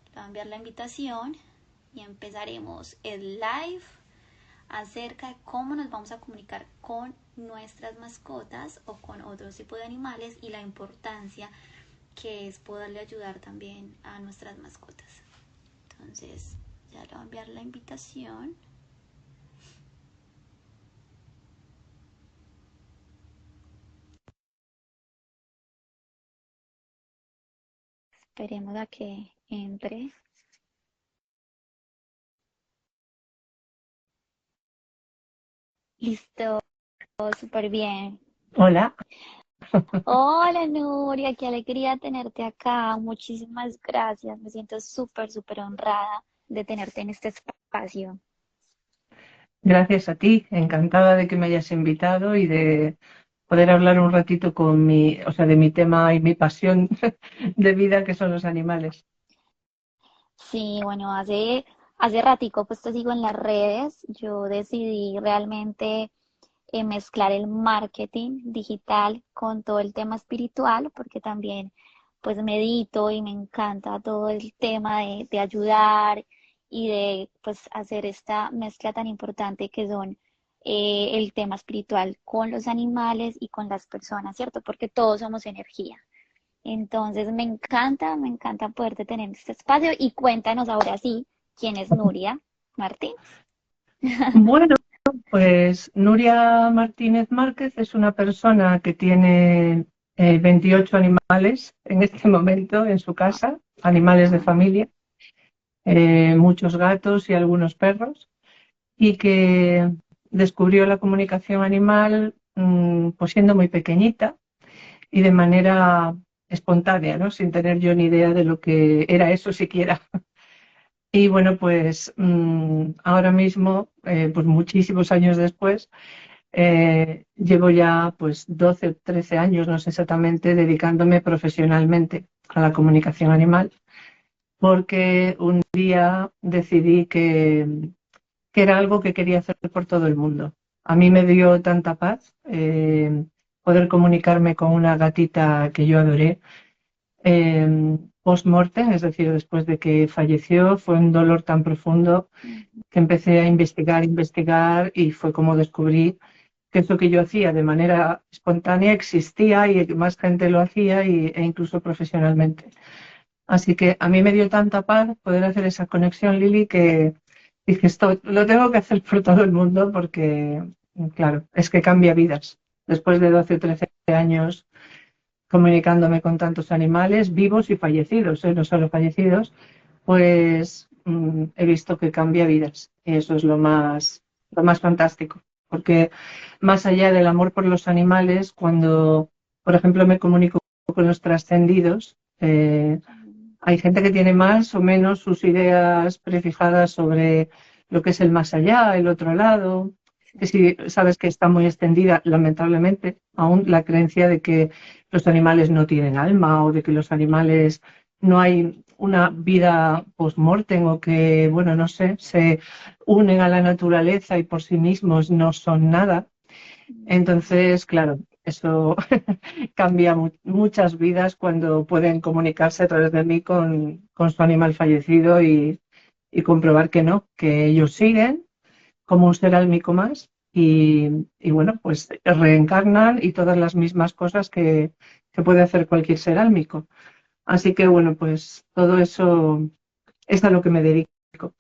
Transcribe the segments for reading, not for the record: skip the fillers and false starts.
le voy a enviar la invitación y empezaremos el live acerca de cómo nos vamos a comunicar con nuestras mascotas o con otros tipos de animales y la importancia que es poderle ayudar también a nuestras mascotas. Entonces, ya le voy a enviar la invitación. Esperemos a que entre. Listo, súper bien. Hola, Hola Nuria, qué alegría tenerte acá. Muchísimas gracias. Me siento súper honrada de tenerte en este espacio. gracias a ti. Encantada de que me hayas invitado y de poder hablar un ratito o sea, de mi tema y mi pasión de vida, que son los animales. Sí, bueno, hace ratico pues te sigo en las redes. Yo decidí realmente mezclar el marketing digital con todo el tema espiritual, porque también pues medito y me encanta todo el tema de ayudar y de pues hacer esta mezcla tan importante que son el tema espiritual con los animales y con las personas, ¿cierto? Porque todos somos energía. Entonces me encanta poderte tener en este espacio y cuéntanos ahora sí quién es Nuria Martínez. Bueno, pues Nuria Martínez Márquez es una persona que tiene 28 animales en este momento en su casa, animales de Wow. familia, muchos gatos y algunos perros, y que descubrió la comunicación animal pues siendo muy pequeñita y de manera espontánea, ¿no? Sin tener yo ni idea de lo que era eso siquiera. Y bueno, pues ahora mismo, pues muchísimos años después, llevo ya pues 12 o 13 años, no sé exactamente, dedicándome profesionalmente a la comunicación animal, porque un día decidí que era algo que quería hacer por todo el mundo. A mí me dio tanta paz poder comunicarme con una gatita que yo adoré post-mortem, es decir, después de que falleció. Fue un dolor tan profundo que empecé a investigar y fue como descubrí que eso que yo hacía de manera espontánea existía y que más gente lo hacía e incluso profesionalmente. Así que a mí me dio tanta paz poder hacer esa conexión, Lili, que dije, esto lo tengo que hacer por todo el mundo porque, claro, es que cambia vidas. Después de 12 o 13 años comunicándome con tantos animales, vivos y fallecidos, no solo fallecidos, pues he visto que cambia vidas. Y eso es lo más fantástico. Porque más allá del amor por los animales, cuando, por ejemplo, me comunico con los trascendidos, hay gente que tiene más o menos sus ideas prefijadas sobre lo que es el más allá, el otro lado, que si sabes que está muy extendida, lamentablemente, aún la creencia de que los animales no tienen alma o de que los animales no hay una vida post-mortem o que, bueno, no sé, se unen a la naturaleza y por sí mismos no son nada. Entonces, claro, eso cambia muchas vidas cuando pueden comunicarse a través de mí con su animal fallecido y comprobar que no, que ellos siguen como un ser álmico más y bueno, pues reencarnan y todas las mismas cosas que puede hacer cualquier ser álmico. Así que bueno, pues todo eso es a lo que me dedico.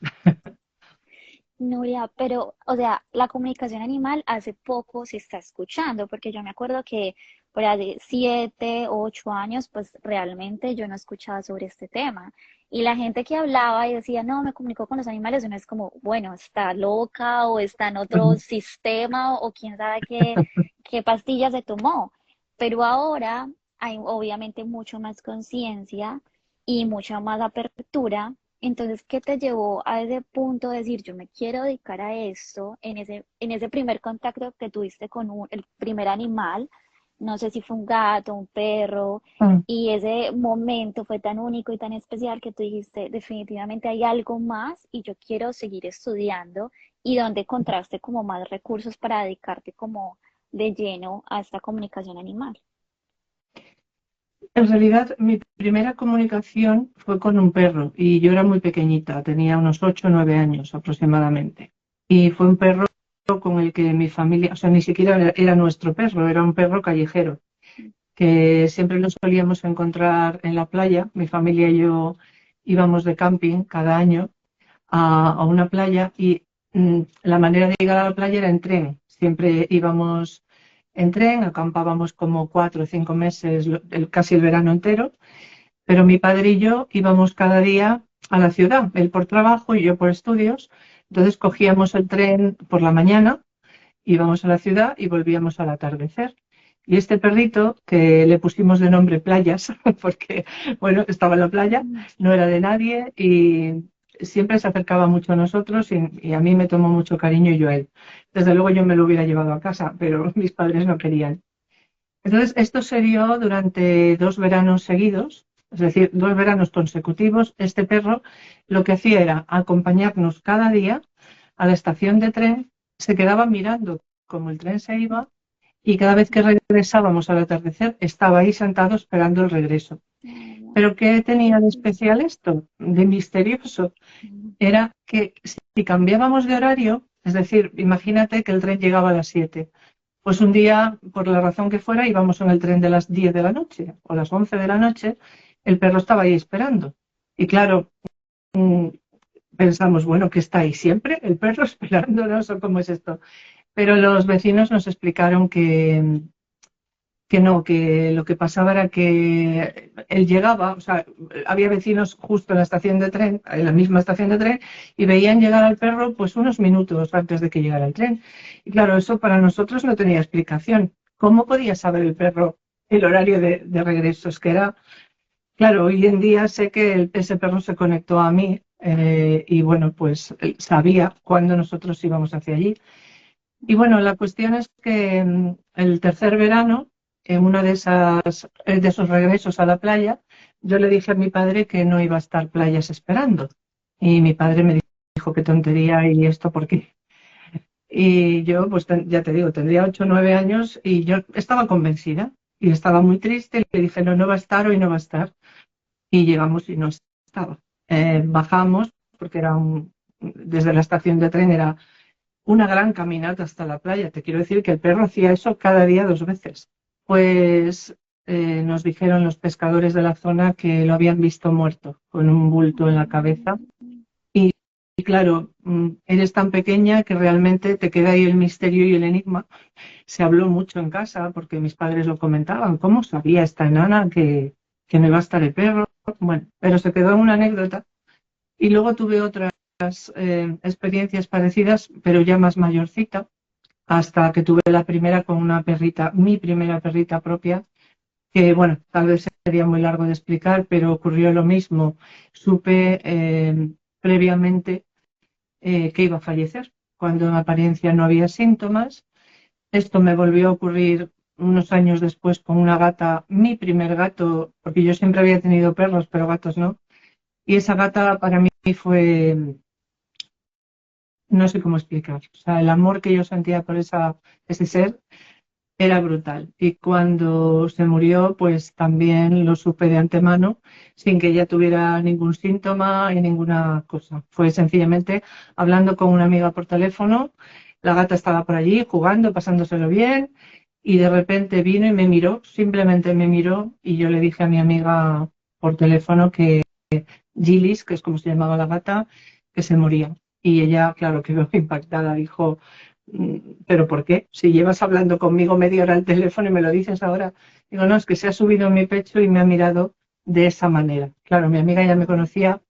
Nuria, pero, o sea, la comunicación animal hace poco se está escuchando, porque yo me acuerdo que por hace 7, 8 años, pues realmente yo no escuchaba sobre este tema. Y la gente que hablaba y decía, no, me comunico con los animales, uno es como, bueno, está loca o está en otro sistema o quién sabe qué pastillas se tomó. Pero ahora hay obviamente mucho más conciencia y mucha más apertura. Entonces, ¿qué te llevó a ese punto de decir, yo me quiero dedicar a esto en ese primer contacto que tuviste con el primer animal? No sé si fue un gato, un perro, y ese momento fue tan único y tan especial que tú dijiste, definitivamente hay algo más y yo quiero seguir estudiando y dónde encontraste como más recursos para dedicarte como de lleno a esta comunicación animal. En realidad, mi primera comunicación fue con un perro y yo era muy pequeñita, tenía unos 8 o 9 años aproximadamente. Y fue un perro con el que mi familia, o sea, ni siquiera era nuestro perro, era un perro callejero, que siempre lo solíamos encontrar en la playa. Mi familia y yo íbamos de camping cada año a una playa y la manera de llegar a la playa era en tren. Siempre íbamos en tren, acampábamos como 4 o 5 meses, casi el verano entero, pero mi padre y yo íbamos cada día a la ciudad, él por trabajo y yo por estudios. Entonces cogíamos el tren por la mañana, íbamos a la ciudad y volvíamos al atardecer. Y este perrito, que le pusimos de nombre Playas, porque, bueno, estaba en la playa, no era de nadie y siempre se acercaba mucho a nosotros y a mí me tomó mucho cariño y yo a él. Desde luego yo me lo hubiera llevado a casa, pero mis padres no querían. Entonces, esto se dio durante 2 veranos seguidos, es decir, 2 veranos consecutivos. Este perro lo que hacía era acompañarnos cada día a la estación de tren, se quedaba mirando cómo el tren se iba y cada vez que regresábamos al atardecer estaba ahí sentado esperando el regreso. Pero ¿qué tenía de especial esto? De misterioso. Era que si cambiábamos de horario, es decir, imagínate que el tren llegaba a las 7, pues un día, por la razón que fuera, íbamos en el tren de las 10 de la noche o las 11 de la noche, el perro estaba ahí esperando. Y claro, mm, pensamos, bueno, ¿que está ahí siempre el perro esperándonos o cómo es esto? Pero los vecinos nos explicaron que no, que lo que pasaba era que él llegaba, o sea, había vecinos justo en la estación de tren, en la misma estación de tren, y veían llegar al perro pues unos minutos antes de que llegara el tren. Y claro, eso para nosotros no tenía explicación. ¿Cómo podía saber el perro el horario de regreso? Es que era, claro, hoy en día sé que ese perro se conectó a mí y bueno, pues él sabía cuándo nosotros íbamos hacia allí. Y bueno, la cuestión es que el tercer verano, en una de esos regresos a la playa, yo le dije a mi padre que no iba a estar Playas esperando. Y mi padre me dijo, qué tontería, ¿y esto por qué? Y yo, pues ya te digo, tendría 8 o 9 años y yo estaba convencida y estaba muy triste. Y le dije, no, no va a estar, hoy no va a estar. Y llegamos y no estaba. Bajamos, porque desde la estación de tren era una gran caminata hasta la playa. Te quiero decir que el perro hacía eso cada día 2 veces. Pues nos dijeron los pescadores de la zona que lo habían visto muerto, con un bulto en la cabeza. Y claro, eres tan pequeña que realmente te queda ahí el misterio y el enigma. Se habló mucho en casa porque mis padres lo comentaban. ¿Cómo sabía esta enana que no iba a estar el perro? Bueno, pero se quedó en una anécdota. Y luego tuve otras experiencias parecidas, pero ya más mayorcita, hasta que tuve la primera con una perrita, mi primera perrita propia, que bueno, tal vez sería muy largo de explicar, pero ocurrió lo mismo. Supe previamente que iba a fallecer, cuando en apariencia no había síntomas. Esto me volvió a ocurrir unos años después con una gata, mi primer gato, porque yo siempre había tenido perros, pero gatos no. Y esa gata para mí fue, no sé cómo explicar, o sea, el amor que yo sentía por ese ser era brutal. Y cuando se murió, pues también lo supe de antemano, sin que ella tuviera ningún síntoma y ninguna cosa. Fue sencillamente hablando con una amiga por teléfono, la gata estaba por allí jugando, pasándoselo bien, y de repente vino y me miró, simplemente me miró, y yo le dije a mi amiga por teléfono que Gillis, que es como se llamaba la gata, que se moría. Y ella, claro, quedó impactada, dijo, ¿pero por qué? Si llevas hablando conmigo media hora al teléfono y me lo dices ahora. Digo, no, es que se ha subido en mi pecho y me ha mirado de esa manera. Claro, mi amiga ya me conocía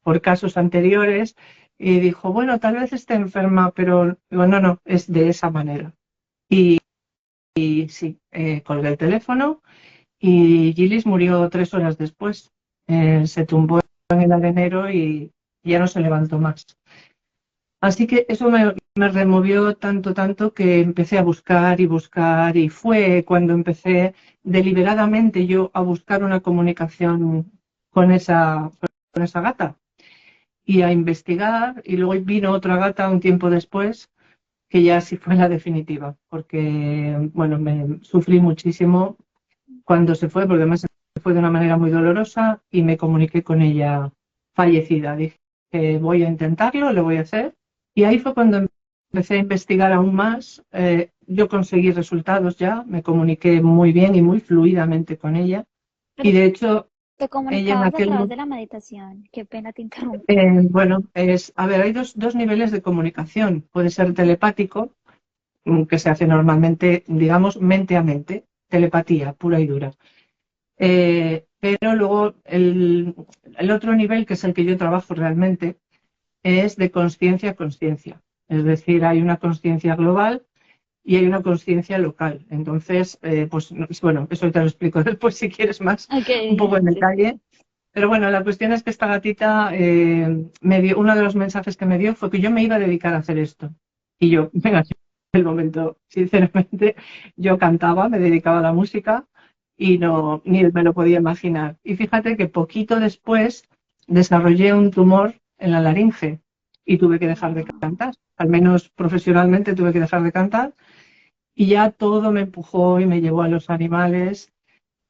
por casos anteriores y dijo, bueno, tal vez esté enferma, pero digo, no, no, es de esa manera. Y sí, colgué el teléfono y Gillis murió 3 horas después. Se tumbó en el arenero y ya no se levantó más. Así que eso me removió tanto, tanto que empecé a buscar y buscar y fue cuando empecé deliberadamente yo a buscar una comunicación con esa gata y a investigar y luego vino otra gata un tiempo después que ya sí fue la definitiva porque, bueno, me sufrí muchísimo cuando se fue porque además se fue de una manera muy dolorosa y me comuniqué con ella fallecida. Dije, voy a intentarlo, lo voy a hacer. Y ahí fue cuando empecé a investigar aún más. Yo conseguí resultados ya, me comuniqué muy bien y muy fluidamente con ella. Y Pero de hecho, te ella en comunicabas a aquel través momento, de la meditación. Qué pena te interrumpí. bueno, a ver, hay dos niveles de comunicación. Puede ser telepático, que se hace normalmente, digamos, mente a mente, telepatía pura y dura. Pero luego el otro nivel, que es el que yo trabajo realmente, es de conciencia a conciencia. Es decir, hay una conciencia global y hay una conciencia local. Entonces, pues bueno, eso te lo explico después si quieres más, Ok, un poco en sí. detalle. Pero bueno, la cuestión es que esta gatita me dio, uno de los mensajes que me dio fue que yo me iba a dedicar a hacer esto. Y yo, venga, sí, el momento, sinceramente, yo cantaba, me dedicaba a la música y no, ni me lo podía imaginar. Y fíjate que poquito después desarrollé un tumor en la laringe y tuve que dejar de Wow. cantar. Al menos profesionalmente tuve que dejar de cantar y ya todo me empujó y me llevó a los animales.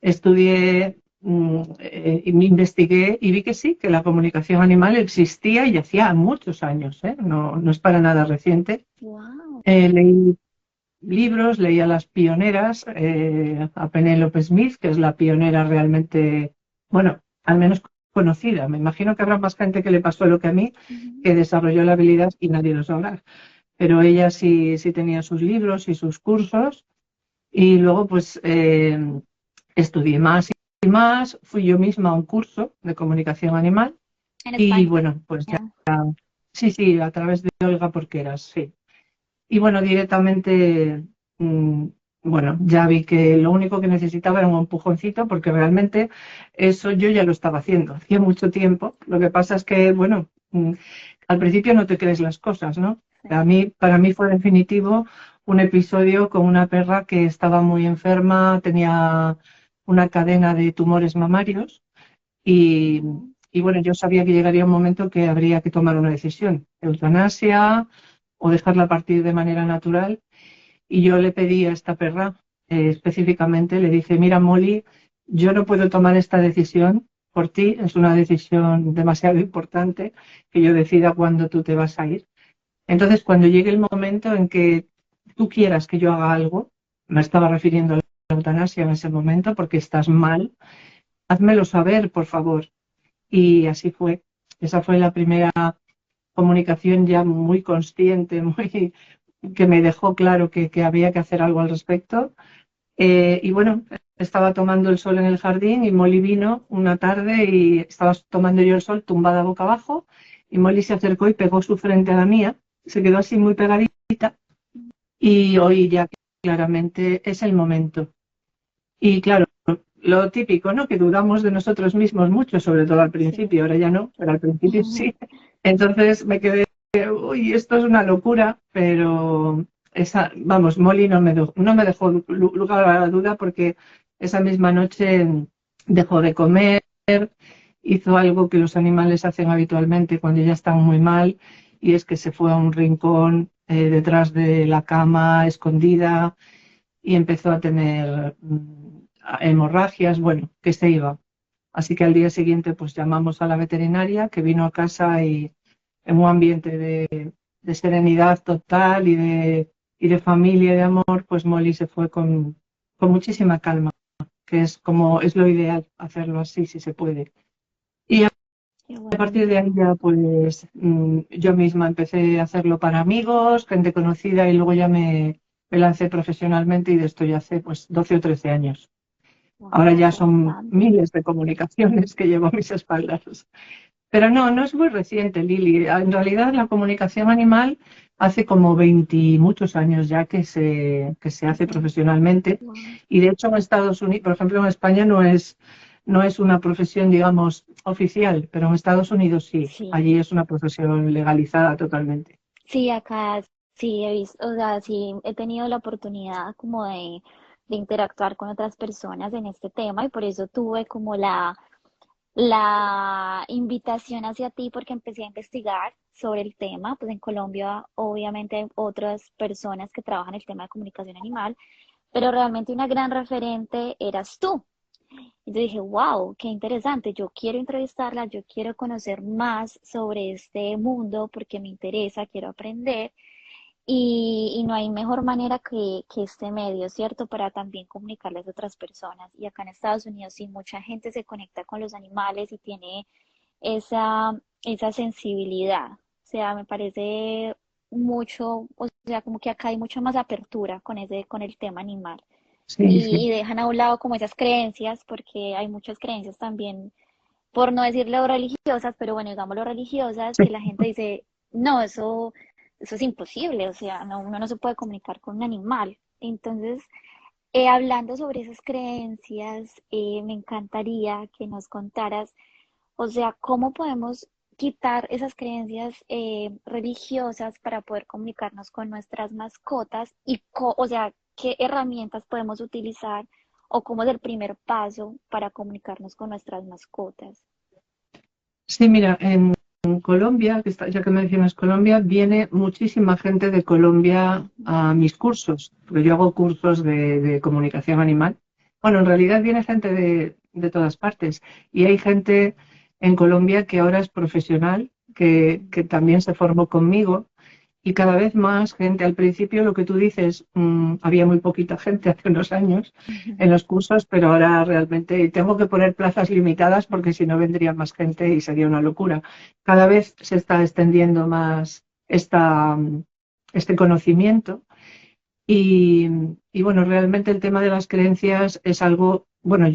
Estudié y me investigué y vi que sí, que la comunicación animal existía y hacía muchos años, ¿eh? No, no es para nada reciente. Wow. Leí libros, leí a las pioneras, a Penélope Smith, que es la pionera realmente, bueno, al menos conocida. Me imagino que habrá más gente que le pasó lo que a mí, Ujú. que desarrolló la habilidad y nadie lo sabrá. Pero ella sí, sí tenía sus libros y sus cursos y luego pues estudié más y más, fui yo misma a un curso de comunicación animal En y España. bueno, pues ya, sí, sí, a través de Olga Porqueras, sí. Y bueno, directamente, mm, bueno, ya vi que lo único que necesitaba era un empujoncito porque realmente eso yo ya lo estaba haciendo, hacía mucho tiempo. Lo que pasa es que, bueno, al principio no te crees las cosas, ¿no? Sí. Para mí fue definitivo un episodio con una perra que estaba muy enferma, tenía una cadena de tumores mamarios y, Ujú. y bueno, yo sabía que llegaría un momento que habría que tomar una decisión, eutanasia o dejarla partir de manera natural. Y yo le pedí a esta perra, específicamente, le dije, mira, Molly, yo no puedo tomar esta decisión por ti, es una decisión demasiado importante que yo decida cuándo tú te vas a ir. Entonces, cuando llegue el momento en que tú quieras que yo haga algo, me estaba refiriendo a la eutanasia en ese momento porque estás mal, házmelo saber, por favor. Y así fue. Esa fue la primera comunicación ya muy consciente, muy que me dejó claro que había que hacer algo al respecto. Y bueno, estaba tomando el sol en el jardín y Molly vino una tarde y estaba tomando yo el sol tumbada boca abajo y Molly se acercó y pegó su frente a la mía, se quedó así muy pegadita y oí ya que claramente es el momento. Y claro, lo típico, ¿no? Que dudamos de nosotros mismos mucho, sobre todo al Sí. principio, ahora ya no, pero al principio sí. Entonces me quedé, uy, esto es una locura, pero esa, vamos, Molly no me dejó lugar a la duda porque esa misma noche dejó de comer, hizo algo que los animales hacen habitualmente cuando ya están muy mal, y es que se fue a un rincón detrás de la cama, escondida, y empezó a tener hemorragias, bueno, que se iba. Así que al día siguiente pues llamamos a la veterinaria que vino a casa y en un ambiente de serenidad total y de familia y de amor, pues Molly se fue con muchísima calma, que es como es lo ideal hacerlo así si se puede. Y a Qué partir de ahí bonito. ya pues yo misma empecé a hacerlo para amigos, gente conocida y luego ya me lancé profesionalmente y de esto ya hace pues 12 o 13 años. Ahora Wow, ya son bastante. miles de comunicaciones que llevo a mis espaldas. Pero no, no es muy reciente, Lili. En realidad la comunicación animal hace como 20 y muchos años ya que se hace Sí. profesionalmente. Wow. Y de hecho en Estados Unidos, por ejemplo, en España no es una profesión, digamos, oficial, pero en Estados Unidos sí. Sí. Allí es una profesión legalizada totalmente. Sí, acá sí he visto, o sea, sí he tenido la oportunidad como de interactuar con otras personas en este tema y por eso tuve como la invitación hacia ti porque empecé a investigar sobre el tema. Pues en Colombia obviamente hay otras personas que trabajan el tema de comunicación animal, pero realmente una gran referente eras tú. Y yo dije, wow, qué interesante, yo quiero entrevistarla, yo quiero conocer más sobre este mundo porque me interesa, quiero aprender. Y no hay mejor manera que este medio, ¿cierto? Para también comunicarles a otras personas. Y acá en Estados Unidos sí, mucha gente se conecta con los animales y tiene esa sensibilidad. O sea, me parece mucho, o sea, como que acá hay mucha más apertura con el tema animal. Sí, sí. Y dejan a un lado como esas creencias, porque hay muchas creencias también, por no decirlo religiosas, pero bueno, digámoslo religiosas, Sí. que la gente dice, no, eso es imposible, o sea, no, uno no se puede comunicar con un animal. Entonces, hablando sobre esas creencias, me encantaría que nos contaras, o sea, cómo podemos quitar esas creencias religiosas para poder comunicarnos con nuestras mascotas y, o sea, qué herramientas podemos utilizar o cómo es el primer paso para comunicarnos con nuestras mascotas. Sí, mira, en Colombia, ya que mencionas Colombia, viene muchísima gente de Colombia a mis cursos, porque yo hago cursos de comunicación animal. Bueno, en realidad viene gente de todas partes y hay gente en Colombia que ahora es profesional, que también se formó conmigo y cada vez más gente. Al principio, lo que tú dices, había muy poquita gente hace unos años en los cursos, pero ahora realmente tengo que poner plazas limitadas porque si no vendría más gente y sería una locura. Cada vez se está extendiendo más este conocimiento y, y bueno, realmente el tema de las creencias es algo, bueno,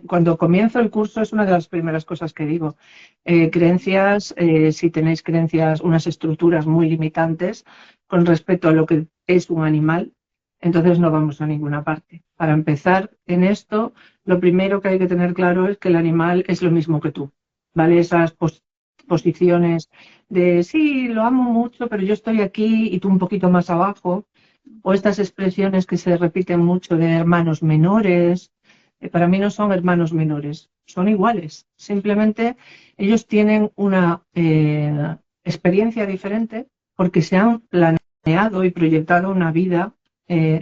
cuando comienzo el curso es una de las primeras cosas que digo. Creencias, si tenéis creencias, unas estructuras muy limitantes con respecto a lo que es un animal, entonces no vamos a ninguna parte. Para empezar en esto, lo primero que hay que tener claro es que el animal es lo mismo que tú, ¿vale? Esas posiciones de sí, lo amo mucho, pero yo estoy aquí y tú un poquito más abajo, o estas expresiones que se repiten mucho de hermanos menores, para mí no son hermanos menores, son iguales. Simplemente ellos tienen una experiencia diferente porque se han planeado y proyectado una vida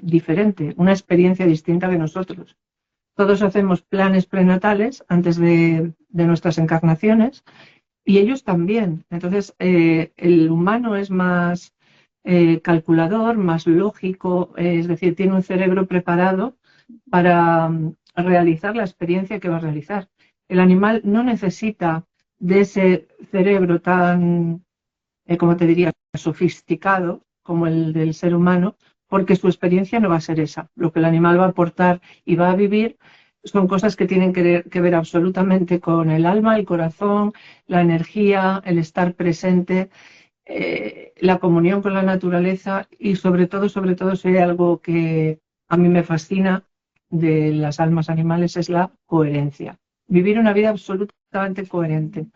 diferente, una experiencia distinta de nosotros. Todos hacemos planes prenatales antes de nuestras encarnaciones y ellos también. Entonces, el humano es más calculador, más lógico, es decir, tiene un cerebro preparado para realizar la experiencia que va a realizar. El animal no necesita de ese cerebro tan, como te diría, sofisticado como el del ser humano, porque su experiencia no va a ser esa. Lo que el animal va a aportar y va a vivir son cosas que tienen que ver absolutamente con el alma, el corazón, la energía, el estar presente, la comunión con la naturaleza y sobre todo, si hay algo que a mí me fascina de las almas animales es la coherencia. Vivir una vida absolutamente coherente.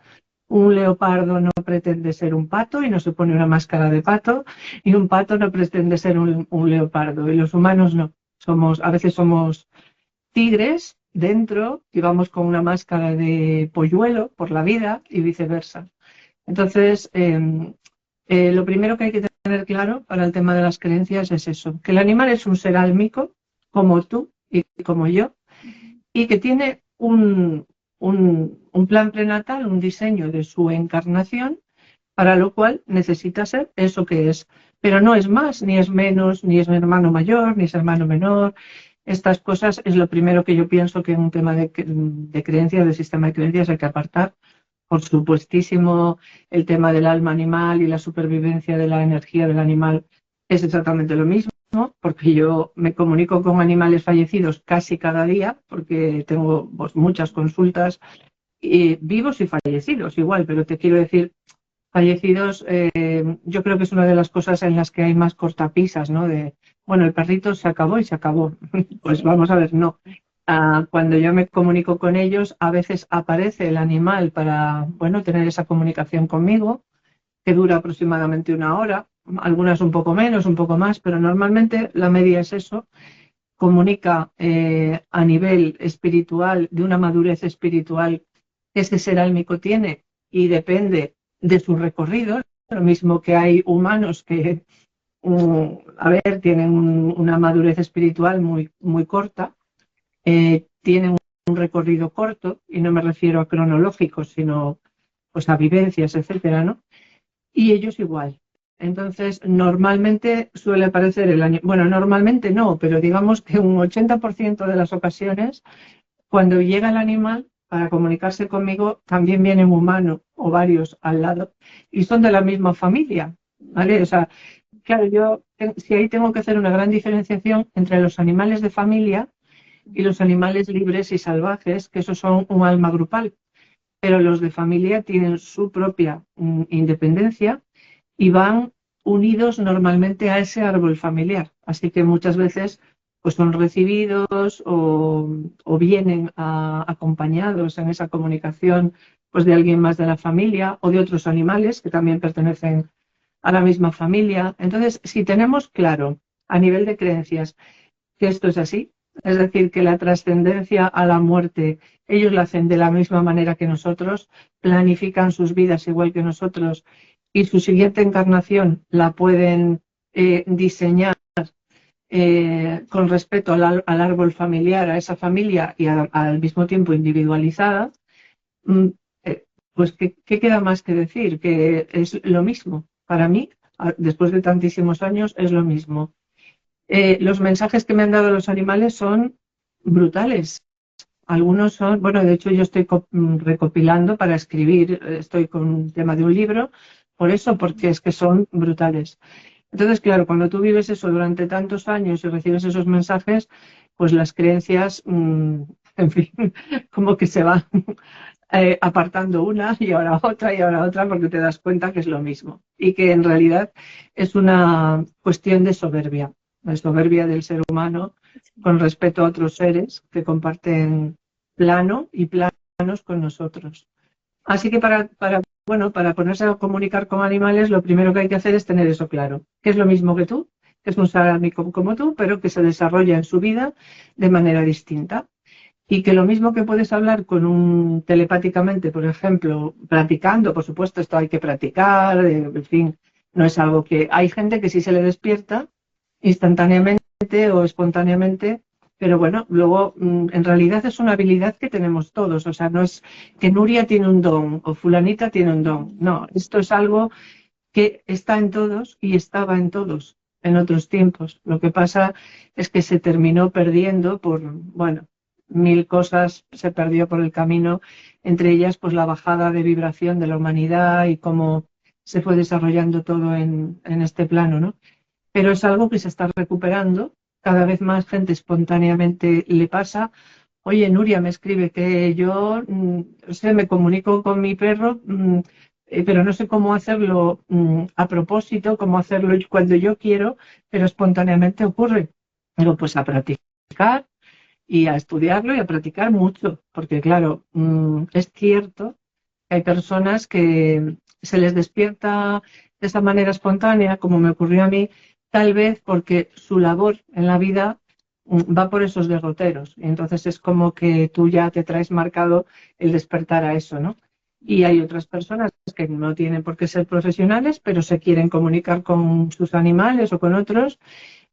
Un leopardo no pretende ser un pato y no se pone una máscara de pato, y un pato no pretende ser un leopardo. Y los humanos no. A veces somos tigres dentro y vamos con una máscara de polluelo por la vida y viceversa. Entonces, lo primero que hay que tener claro para el tema de las creencias es eso, que el animal es un ser álmico, como tú y como yo, y que tiene un plan prenatal, un diseño de su encarnación, para lo cual necesita ser eso que es. Pero no es más, ni es menos, ni es hermano mayor, ni es hermano menor. Estas cosas es lo primero que yo pienso que en un tema de creencias, de sistema de creencias, hay que apartar. Por supuestísimo, el tema del alma animal y la supervivencia de la energía del animal es exactamente lo mismo, porque yo me comunico con animales fallecidos casi cada día, porque tengo pues, muchas consultas, vivos y fallecidos igual, pero te quiero decir, fallecidos, yo creo que es una de las cosas en las que hay más cortapisas, ¿no? Bueno, el perrito se acabó y se acabó. Pues vamos a ver, no. Cuando yo me comunico con ellos, a veces aparece el animal para, bueno, tener esa comunicación conmigo, que dura aproximadamente una hora, algunas un poco menos, un poco más, pero normalmente la media es eso. Comunica a nivel espiritual, de una madurez espiritual que ese ser álmico tiene y depende de su recorrido. Lo mismo que hay humanos que, a ver, tienen una madurez espiritual muy, muy corta, tienen un recorrido corto, y no me refiero a cronológicos, sino pues a vivencias, etcétera, ¿no? Y ellos igual. Entonces, normalmente suele aparecer el año, bueno, normalmente no, pero digamos que un 80% de las ocasiones, cuando llega el animal para comunicarse conmigo, también viene un humano o varios al lado y son de la misma familia, ¿vale? O sea, claro, si ahí tengo que hacer una gran diferenciación entre los animales de familia y los animales libres y salvajes, que esos son un alma grupal, pero los de familia tienen su propia independencia y van unidos normalmente a ese árbol familiar. Así que muchas veces pues son recibidos o vienen acompañados en esa comunicación pues de alguien más de la familia o de otros animales que también pertenecen a la misma familia. Entonces, si tenemos claro a nivel de creencias que esto es así, es decir, que la trascendencia a la muerte, ellos la hacen de la misma manera que nosotros, planifican sus vidas igual que nosotros y su siguiente encarnación la pueden diseñar con respeto al árbol familiar, a esa familia y al mismo tiempo individualizada, mm, pues ¿qué queda más que decir? Que es lo mismo. Para mí, después de tantísimos años, es lo mismo. Los mensajes que me han dado los animales son brutales. Algunos son, bueno, de hecho yo estoy recopilando para escribir, estoy con un tema de un libro, por eso, porque es que son brutales. Entonces, claro, cuando tú vives eso durante tantos años y recibes esos mensajes, pues las creencias, en fin, como que se van apartando una y ahora otra y ahora otra, porque te das cuenta que es lo mismo y que en realidad es una cuestión de soberbia, la soberbia del ser humano con respecto a otros seres que comparten plano y planos con nosotros. Así que bueno, para ponerse a comunicar con animales, lo primero que hay que hacer es tener eso claro, que es lo mismo que tú, que es un ser como tú, pero que se desarrolla en su vida de manera distinta. Y que lo mismo que puedes hablar con un telepáticamente, por ejemplo, practicando, por supuesto, esto hay que practicar, en fin, no es algo que... Hay gente que sí se le despierta instantáneamente o espontáneamente, pero bueno, luego en realidad es una habilidad que tenemos todos, o sea, no es que Nuria tiene un don o fulanita tiene un don, no, esto es algo que está en todos y estaba en todos en otros tiempos. Lo que pasa es que se terminó perdiendo por, bueno, mil cosas se perdió por el camino, entre ellas pues la bajada de vibración de la humanidad y cómo se fue desarrollando todo en este plano, ¿no? Pero es algo que se está recuperando, cada vez más gente espontáneamente le pasa. Oye, Nuria me escribe que yo, no sé, me comunico con mi perro, pero no sé cómo hacerlo a propósito, cómo hacerlo cuando yo quiero, pero espontáneamente ocurre. Digo, pues a practicar y a estudiarlo y a practicar mucho, porque claro, es cierto que hay personas que se les despierta de esa manera espontánea, como me ocurrió a mí, tal vez porque su labor en la vida va por esos derroteros. Y entonces es como que tú ya te traes marcado el despertar a eso, ¿no? Y hay otras personas que no tienen por qué ser profesionales, pero se quieren comunicar con sus animales o con otros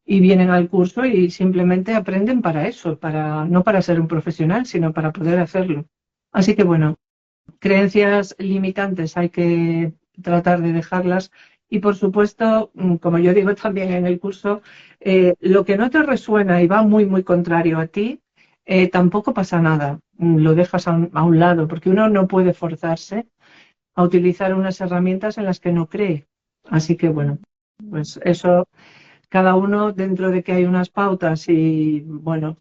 y vienen al curso y simplemente aprenden para eso, no para ser un profesional, sino para poder hacerlo. Así que bueno, creencias limitantes hay que tratar de dejarlas y por supuesto, como yo digo también en el curso, lo que no te resuena y va muy, muy contrario a ti, tampoco pasa nada, lo dejas a un lado, porque uno no puede forzarse a utilizar unas herramientas en las que no cree. Así que bueno, pues eso, cada uno dentro de que hay unas pautas y bueno,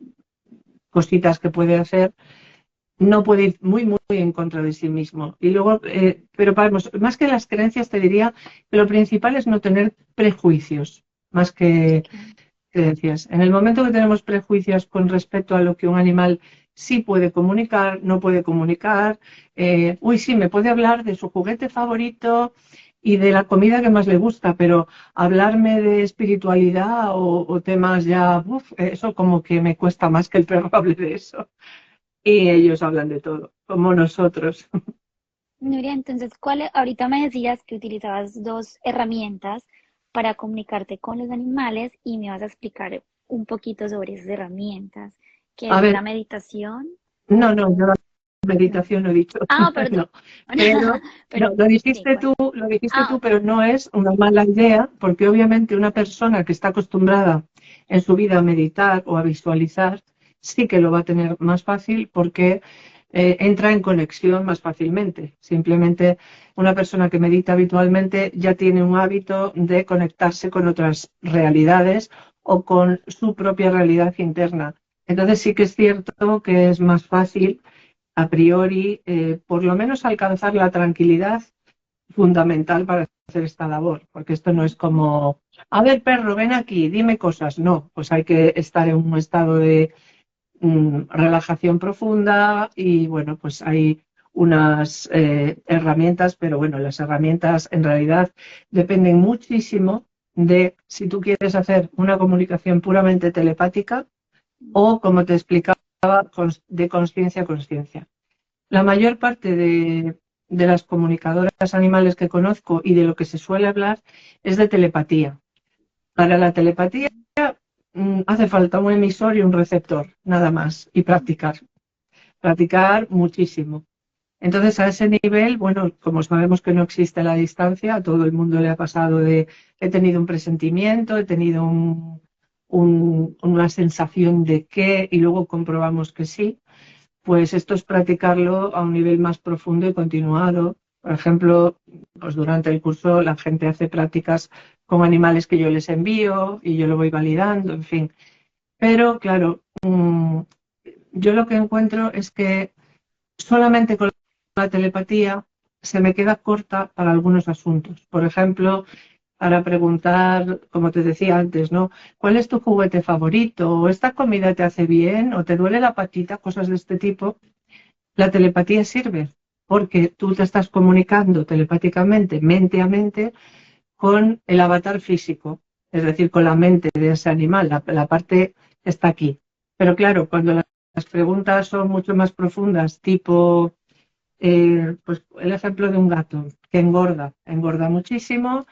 cositas que puede hacer, no puede ir muy, muy en contra de sí mismo. Y luego, pero vamos, más que las creencias, te diría que lo principal es no tener prejuicios, más que Ok. creencias. En el momento que tenemos prejuicios con respecto a lo que un animal sí puede comunicar, no puede comunicar, uy, sí, me puede hablar de su juguete favorito y de la comida que más le gusta, pero hablarme de espiritualidad o temas ya, eso como que me cuesta más que el perro hable de eso. Y ellos hablan de todo, como nosotros. Nuria, entonces, ahorita me decías que utilizabas dos herramientas para comunicarte con los animales y me vas a explicar un poquito sobre esas herramientas, que A es la ver, meditación No, yo la meditación no he dicho, Ah, perdón. no. Pero no, Pero sí, lo dijiste ah, tú, pero no es una mala idea, porque obviamente una persona que está acostumbrada en su vida a meditar o a visualizar, sí que lo va a tener más fácil porque entra en conexión más fácilmente. Simplemente una persona que medita habitualmente ya tiene un hábito de conectarse con otras realidades o con su propia realidad interna. Entonces sí que es cierto que es más fácil a priori, por lo menos alcanzar la tranquilidad fundamental para hacer esta labor, porque esto no es como, a ver, perro, ven aquí, dime cosas. No, pues hay que estar en un estado de relajación profunda y bueno, pues hay unas herramientas, pero bueno, las herramientas en realidad dependen muchísimo de si tú quieres hacer una comunicación puramente telepática o, como te explicaba, de conciencia a conciencia. La mayor parte de las comunicadoras animales que conozco y de lo que se suele hablar es de telepatía. Para la telepatía hace falta un emisor y un receptor, nada más, y practicar muchísimo. Entonces, a ese nivel, bueno, como sabemos que no existe la distancia, a todo el mundo le ha pasado de, he tenido un presentimiento, he tenido una sensación de que, y luego comprobamos que sí, pues esto es practicarlo a un nivel más profundo y continuado. Por ejemplo, pues durante el curso la gente hace prácticas con animales que yo les envío y yo lo voy validando, en fin. Pero claro, yo lo que encuentro es que solamente con la telepatía se me queda corta para algunos asuntos. Por ejemplo, para preguntar, como te decía antes, ¿no? ¿Cuál es tu juguete favorito? ¿O esta comida te hace bien? ¿O te duele la patita? Cosas de este tipo. La telepatía sirve porque tú te estás comunicando telepáticamente, mente a mente, con el avatar físico, es decir, con la mente de ese animal, la parte que está aquí. Pero claro, cuando las preguntas son mucho más profundas, tipo, pues el ejemplo de un gato que engorda muchísimo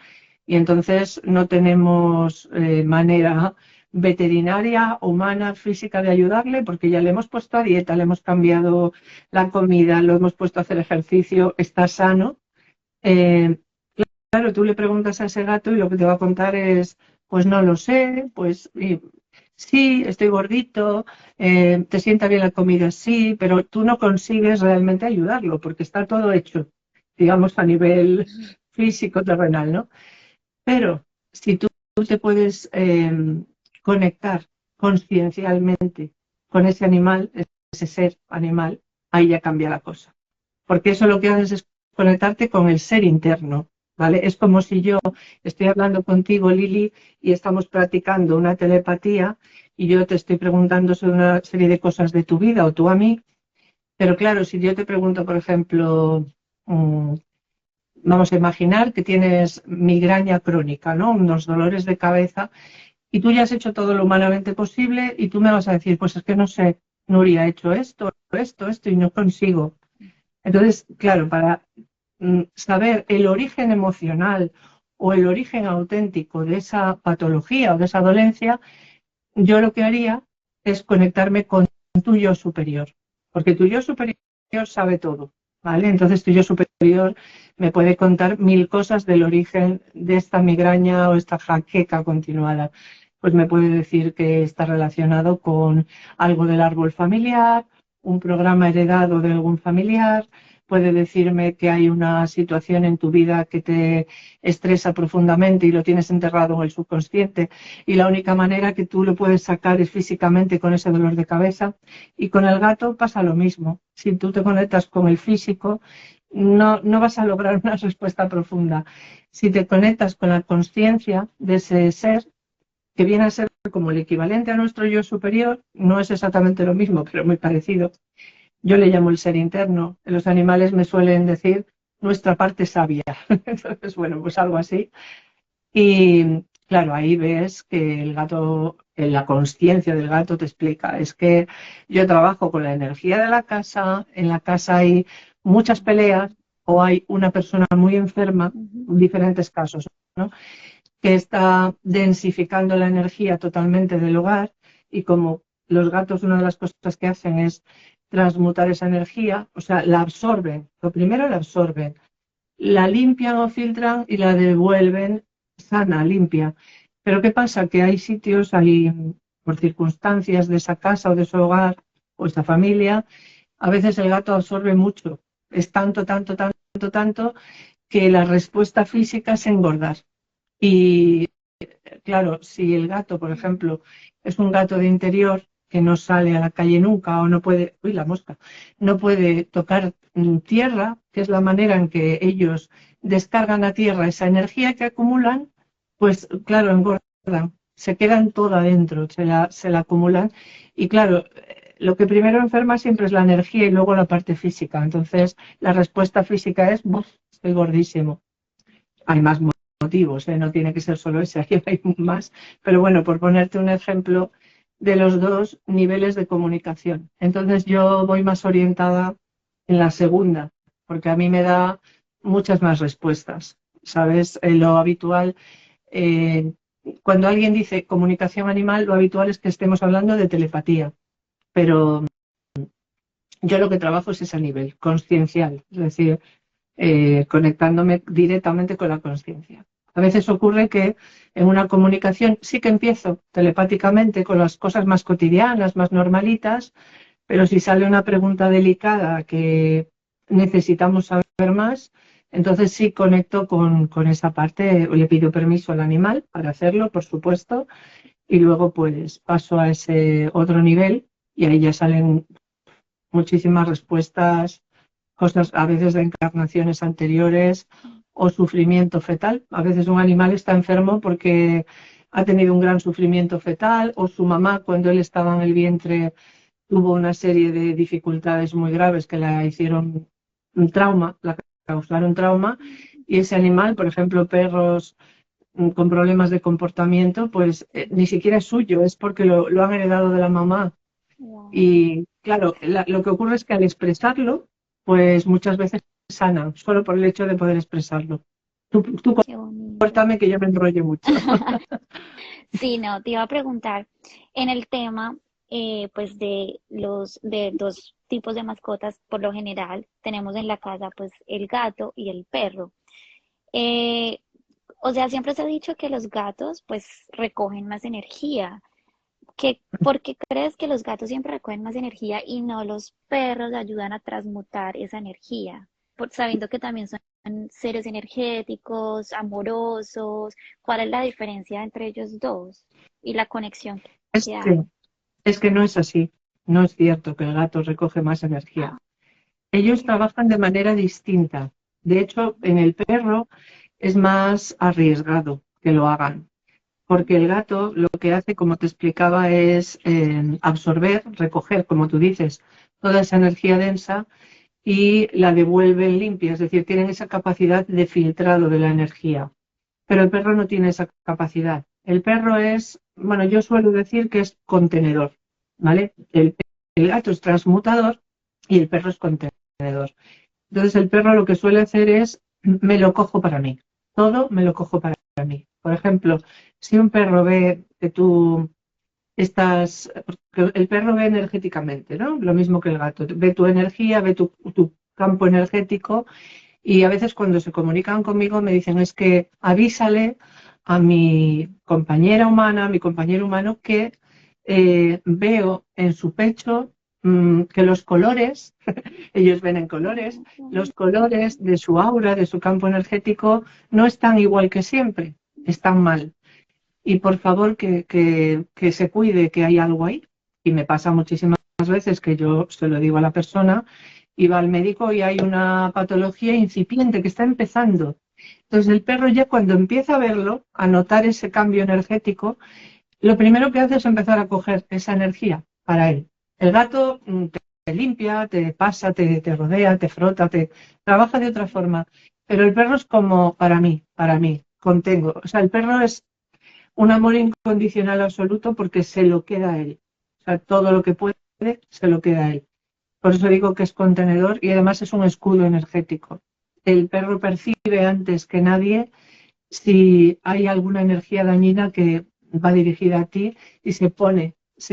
y entonces no tenemos manera veterinaria, humana, física de ayudarle porque ya le hemos puesto a dieta, le hemos cambiado la comida, lo hemos puesto a hacer ejercicio, está sano. Eh, claro, tú le preguntas a ese gato y lo que te va a contar es, pues no lo sé, pues sí, estoy gordito, te sienta bien la comida, sí, pero tú no consigues realmente ayudarlo porque está todo hecho, digamos, a nivel físico, terrenal, ¿no? Pero si tú te puedes conectar conciencialmente con ese animal, ese ser animal, ahí ya cambia la cosa. Porque eso lo que haces es conectarte con el ser interno, ¿vale? Es como si yo estoy hablando contigo, Lili, y estamos practicando una telepatía y yo te estoy preguntando sobre una serie de cosas de tu vida o tú a mí. Pero claro, si yo te pregunto, por ejemplo, mm, vamos a imaginar que tienes migraña crónica, ¿no? Unos dolores de cabeza y tú ya has hecho todo lo humanamente posible y tú me vas a decir, pues es que no sé, Nuria, he hecho esto y no consigo. Entonces, claro, para saber el origen emocional o el origen auténtico de esa patología o de esa dolencia, yo lo que haría es conectarme con tu yo superior, porque tu yo superior sabe todo, ¿vale? Entonces tu yo superior me puede contar mil cosas del origen de esta migraña o esta jaqueca continuada. Pues me puede decir que está relacionado con algo del árbol familiar, un programa heredado de algún familiar, puede decirme que hay una situación en tu vida que te estresa profundamente y lo tienes enterrado en el subconsciente y la única manera que tú lo puedes sacar es físicamente con ese dolor de cabeza. Y con el gato pasa lo mismo. Si tú te conectas con el físico, no vas a lograr una respuesta profunda. Si te conectas con la conciencia de ese ser, que viene a ser como el equivalente a nuestro yo superior, no es exactamente lo mismo, pero muy parecido. Yo le llamo el ser interno. Los animales me suelen decir nuestra parte sabia. Entonces, bueno, pues algo así. Y claro, ahí ves que el gato, en la consciencia del gato te explica, es que yo trabajo con la energía de la casa, en la casa hay muchas peleas o hay una persona muy enferma, Ujú. diferentes casos, ¿no? Que está densificando la energía totalmente del hogar y como los gatos una de las cosas que hacen es transmutar esa energía, o sea, la absorben. Lo primero la absorben, la limpian o filtran y la devuelven sana, limpia. Pero ¿qué pasa? Que hay sitios, por circunstancias de esa casa o de su hogar o esa familia, a veces el gato absorbe mucho. Es tanto, tanto, tanto, tanto que la respuesta física es engordar. Y claro, si el gato, por ejemplo, es un gato de interior que no sale a la calle nunca o no puede, uy, la mosca, no puede tocar tierra, que es la manera en que ellos descargan a tierra esa energía que acumulan, pues claro, engordan, se quedan toda adentro, se la acumulan y claro, lo que primero enferma siempre es la energía y luego la parte física. Entonces, la respuesta física es, "Buf, estoy gordísimo". Hay más motivos, ¿eh? No tiene que ser solo ese, hay más. Pero bueno, por ponerte un ejemplo de los dos niveles de comunicación. Entonces yo voy más orientada en la segunda, porque a mí me da muchas más respuestas. ¿Sabes? Lo habitual, eh, cuando alguien dice comunicación animal, lo habitual es que estemos hablando de telepatía. Pero yo lo que trabajo es ese nivel, consciencial, es decir, conectándome directamente con la conciencia. A veces ocurre que en una comunicación sí que empiezo telepáticamente con las cosas más cotidianas, más normalitas, pero si sale una pregunta delicada que necesitamos saber más, entonces sí conecto con esa parte, le pido permiso al animal para hacerlo, por supuesto, y luego pues paso a ese otro nivel y ahí ya salen muchísimas respuestas, cosas a veces de encarnaciones anteriores o sufrimiento fetal. A veces un animal está enfermo porque ha tenido un gran sufrimiento fetal o su mamá cuando él estaba en el vientre tuvo una serie de dificultades muy graves que la hicieron un trauma, la causaron trauma y ese animal, por ejemplo, perros con problemas de comportamiento, pues ni siquiera es suyo, es porque lo han heredado de la mamá. Wow, Y claro, lo que ocurre es que al expresarlo, pues muchas veces sana, solo por el hecho de poder expresarlo. Tú qué bonito. cuéntame que yo me enrollo mucho. Sí, no, te iba a preguntar en el tema, pues de dos tipos de mascotas, por lo general tenemos en la casa, pues el gato y el perro. Eh, o sea, siempre se ha dicho que los gatos, pues recogen más energía. ¿Por qué crees que los gatos siempre recogen más energía y no los perros ayudan a transmutar esa energía? Sabiendo que también son seres energéticos, amorosos, ¿cuál es la diferencia entre ellos dos y la conexión Es que que, hay? es que no es así. No es cierto que el gato recoge más energía. Ah, Ellos ok. trabajan de manera distinta. De hecho, en el perro es más arriesgado que lo hagan, porque el gato lo que hace, como te explicaba, es absorber, recoger, como tú dices, toda esa energía densa y la devuelven limpia, es decir, tienen esa capacidad de filtrado de la energía. Pero el perro no tiene esa capacidad. El perro es, bueno, yo suelo decir que es contenedor, ¿vale? El gato es transmutador y el perro es contenedor. Entonces el perro lo que suele hacer es, me lo cojo para mí. Todo me lo cojo para mí. Por ejemplo, si un perro ve que tú porque el perro ve energéticamente, ¿no? Lo mismo que el gato. Ve tu energía, ve tu campo energético y a veces cuando se comunican conmigo me dicen es que avísale a mi compañera humana, a mi compañero humano que veo en su pecho que los colores, ellos ven en colores, Oh, qué los bonito. colores de su aura, de su campo energético, no están igual que siempre, están mal. Y por favor que se cuide, que hay algo ahí. Y me pasa muchísimas veces que yo se lo digo a la persona y va al médico y hay una patología incipiente que está empezando. Entonces el perro ya cuando empieza a verlo, a notar ese cambio energético, lo primero que hace es empezar a coger esa energía para él. El gato te limpia, te pasa, te rodea, te frota, te trabaja de otra forma. Pero el perro es como para mí, contengo. O sea, el perro es un amor incondicional absoluto porque se lo queda a él. O sea, todo lo que puede se lo queda a él. Por eso digo que es contenedor y además es un escudo energético. El perro percibe antes que nadie si hay alguna energía dañina que va dirigida a ti y se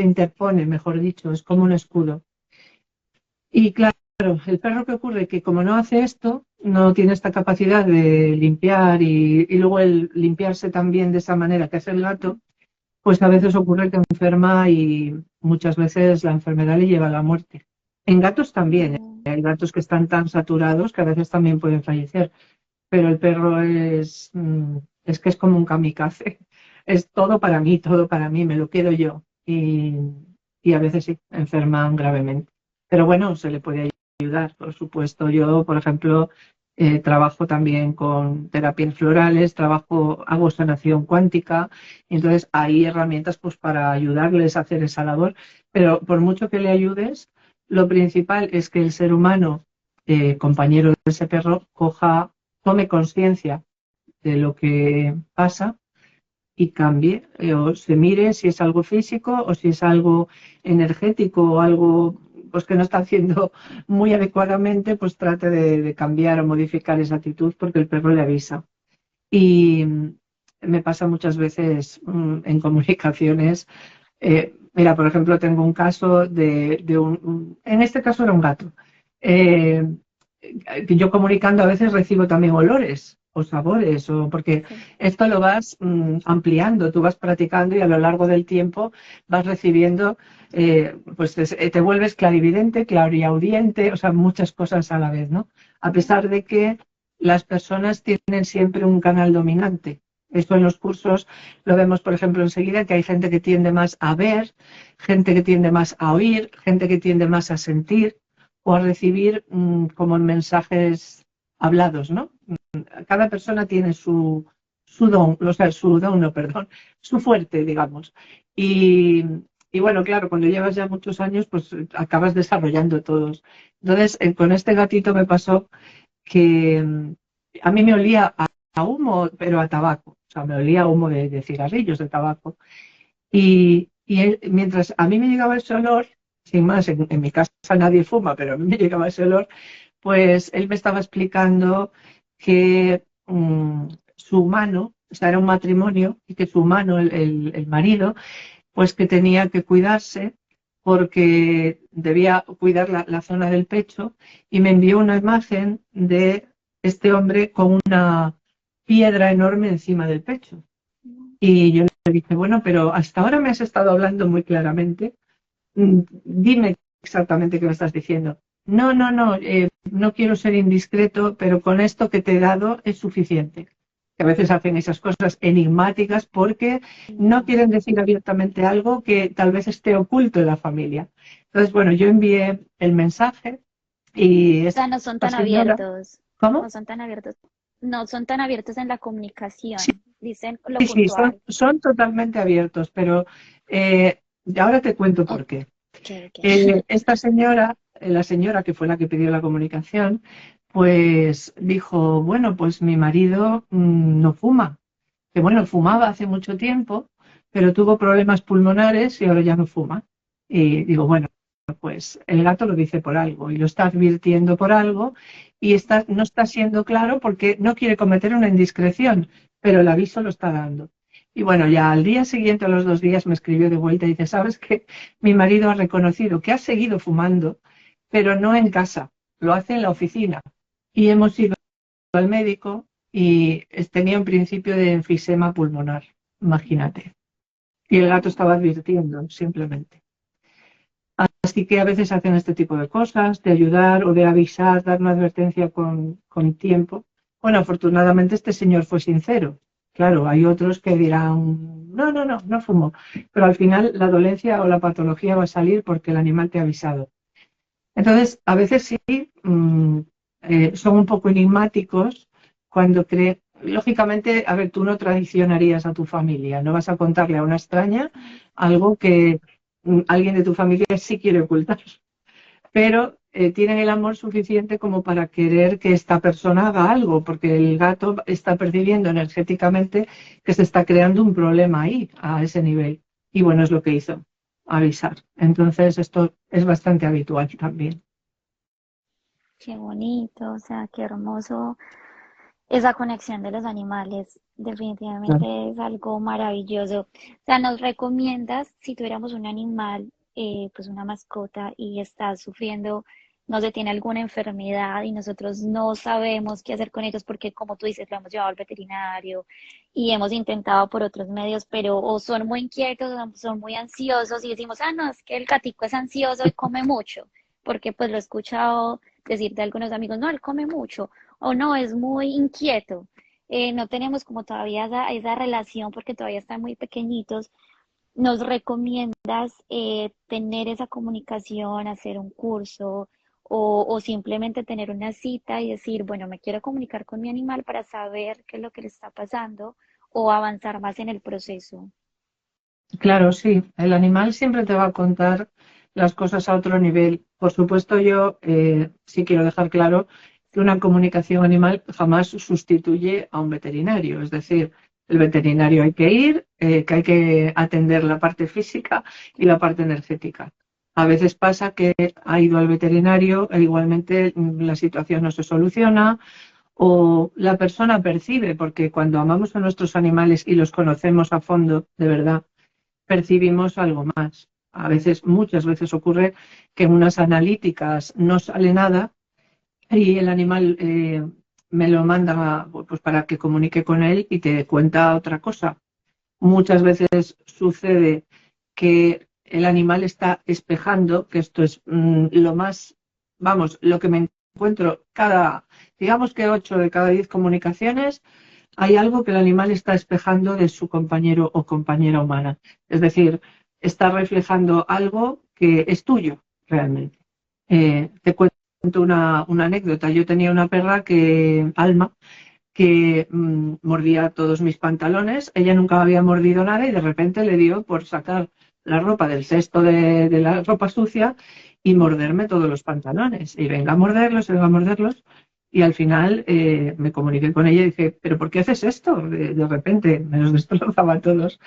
interpone, mejor dicho, es como un escudo. Y claro, el perro que ocurre que como no hace esto, no tiene esta capacidad de limpiar y luego el limpiarse también de esa manera que hace el gato, pues a veces ocurre que enferma y muchas veces la enfermedad le lleva a la muerte. En gatos también, ¿eh? Mm. Hay gatos que están tan saturados que a veces también pueden fallecer, pero el perro es que es como un kamikaze. Es todo para mí, me lo quedo yo. Y a veces sí, enferman gravemente. Pero bueno, se le puede ayudar, por supuesto. Yo, por ejemplo, trabajo también con terapias florales, hago sanación cuántica, y entonces hay herramientas pues para ayudarles a hacer esa labor. Pero por mucho que le ayudes, lo principal es que el ser humano, compañero de ese perro, tome conciencia de lo que pasa y cambie, o se mire si es algo físico o si es algo energético o algo pues que no está haciendo muy adecuadamente, pues trate de cambiar o modificar esa actitud porque el perro le avisa. Y me pasa muchas veces en comunicaciones. Mira, por ejemplo, tengo un caso en este caso era un gato. Eh, que yo comunicando a veces recibo también olores o sabores, porque Sí. esto lo vas ampliando, tú vas practicando y a lo largo del tiempo vas recibiendo, pues te vuelves clarividente, clariaudiente, o sea, muchas cosas a la vez, ¿no? A pesar de que las personas tienen siempre un canal dominante. Esto en los cursos lo vemos, por ejemplo, enseguida, que hay gente que tiende más a ver, gente que tiende más a oír, gente que tiende más a sentir o a recibir como mensajes hablados, ¿no? Cada persona tiene su don, o sea, su don, no, perdón, su fuerte, digamos. Y, y bueno, claro, cuando llevas ya muchos años, pues acabas desarrollando todos. Entonces, con este gatito me pasó que a mí me olía a humo, pero a tabaco. O sea, me olía a humo de cigarrillos, de tabaco. Y mientras a mí me llegaba ese olor, sin más, en mi casa nadie fuma, pero a mí me llegaba ese olor, pues él me estaba explicando que su mano, o sea, era un matrimonio, y que su mano, el marido, pues que tenía que cuidarse porque debía cuidar la zona del pecho y me envió una imagen de este hombre con una piedra enorme encima del pecho. Y yo le dije, bueno, pero hasta ahora me has estado hablando muy claramente. Dime exactamente qué me estás diciendo. No, no, no, no quiero ser indiscreto, pero con esto que te he dado es suficiente. Que a veces hacen esas cosas enigmáticas porque no No. quieren decir abiertamente algo que tal vez esté oculto en la familia. Entonces, bueno, yo envié el mensaje y O sea, no son esta tan señora, abiertos, no ¿cómo? son tan abiertos, no son tan abiertos en la comunicación, dicen lo Sí, sí, son, puntual. son totalmente abiertos, pero ahora te cuento por qué. Ok, ok. Esta señora, la señora que fue la que pidió la comunicación, pues dijo, bueno, pues mi marido no fuma, que bueno, fumaba hace mucho tiempo, pero tuvo problemas pulmonares y ahora ya no fuma. Y digo, bueno, pues el gato lo dice por algo y lo está advirtiendo por algo y no está siendo claro porque no quiere cometer una indiscreción, pero el aviso lo está dando. Y bueno, ya al día siguiente, a los 2 días, me escribió de vuelta y dice, ¿sabes qué? Mi marido ha reconocido que ha seguido fumando, pero no en casa, lo hace en la oficina. Y hemos ido al médico y tenía un principio de enfisema pulmonar, imagínate. Y el gato estaba advirtiendo, simplemente. Así que a veces hacen este tipo de cosas, de ayudar o de avisar, dar una advertencia con tiempo. Bueno, afortunadamente este señor fue sincero. Claro, hay otros que dirán, no, no, no, no fumo. Pero al final la dolencia o la patología va a salir porque el animal te ha avisado. Entonces, a veces sí, son un poco enigmáticos cuando creen. Lógicamente, a ver, tú no traicionarías a tu familia, no vas a contarle a una extraña algo que alguien de tu familia sí quiere ocultar, pero tienen el amor suficiente como para querer que esta persona haga algo, porque el gato está percibiendo energéticamente que se está creando un problema ahí, a ese nivel. Y bueno, es lo que hizo, avisar. Entonces, esto es bastante habitual también. Qué bonito, o sea, qué hermoso esa conexión de los animales. Definitivamente es algo maravilloso. O sea, nos recomiendas, si tuviéramos un animal, pues una mascota, y está sufriendo no se tiene alguna enfermedad y nosotros no sabemos qué hacer con ellos porque, como tú dices, lo hemos llevado al veterinario y hemos intentado por otros medios, pero o son muy inquietos o son muy ansiosos y decimos, ah, no, es que el gatico es ansioso y come mucho, porque pues lo he escuchado decir de algunos amigos, no, él come mucho, o no, es muy inquieto. No tenemos como todavía esa relación porque todavía están muy pequeñitos. ¿Nos recomiendas tener esa comunicación, hacer un curso o simplemente tener una cita y decir, bueno, me quiero comunicar con mi animal para saber qué es lo que le está pasando o avanzar más en el proceso? Claro, sí, el animal siempre te va a contar las cosas a otro nivel. Por supuesto, yo sí quiero dejar claro que una comunicación animal jamás sustituye a un veterinario. Es decir, el veterinario hay que ir, que hay que atender la parte física y la parte energética. A veces pasa que ha ido al veterinario e igualmente la situación no se soluciona o la persona percibe, porque cuando amamos a nuestros animales y los conocemos a fondo, de verdad, percibimos algo más. A veces, muchas veces ocurre que en unas analíticas no sale nada y el animal me lo manda pues, para que comunique con él y te cuenta otra cosa. Muchas veces sucede que el animal está espejando, que esto es lo más, vamos, lo que me encuentro digamos que 8 de cada 10 comunicaciones, hay algo que el animal está espejando de su compañero o compañera humana. Es decir, está reflejando algo que es tuyo realmente. Te cuento una anécdota. Yo tenía una perra Alma, que mordía todos mis pantalones. Ella nunca había mordido nada y de repente le dio por sacar la ropa del cesto de la ropa sucia y morderme todos los pantalones. Y venga a morderlos, venga a morderlos. Y al final me comuniqué con ella y dije, ¿pero por qué haces esto? De repente me los destrozaba todos.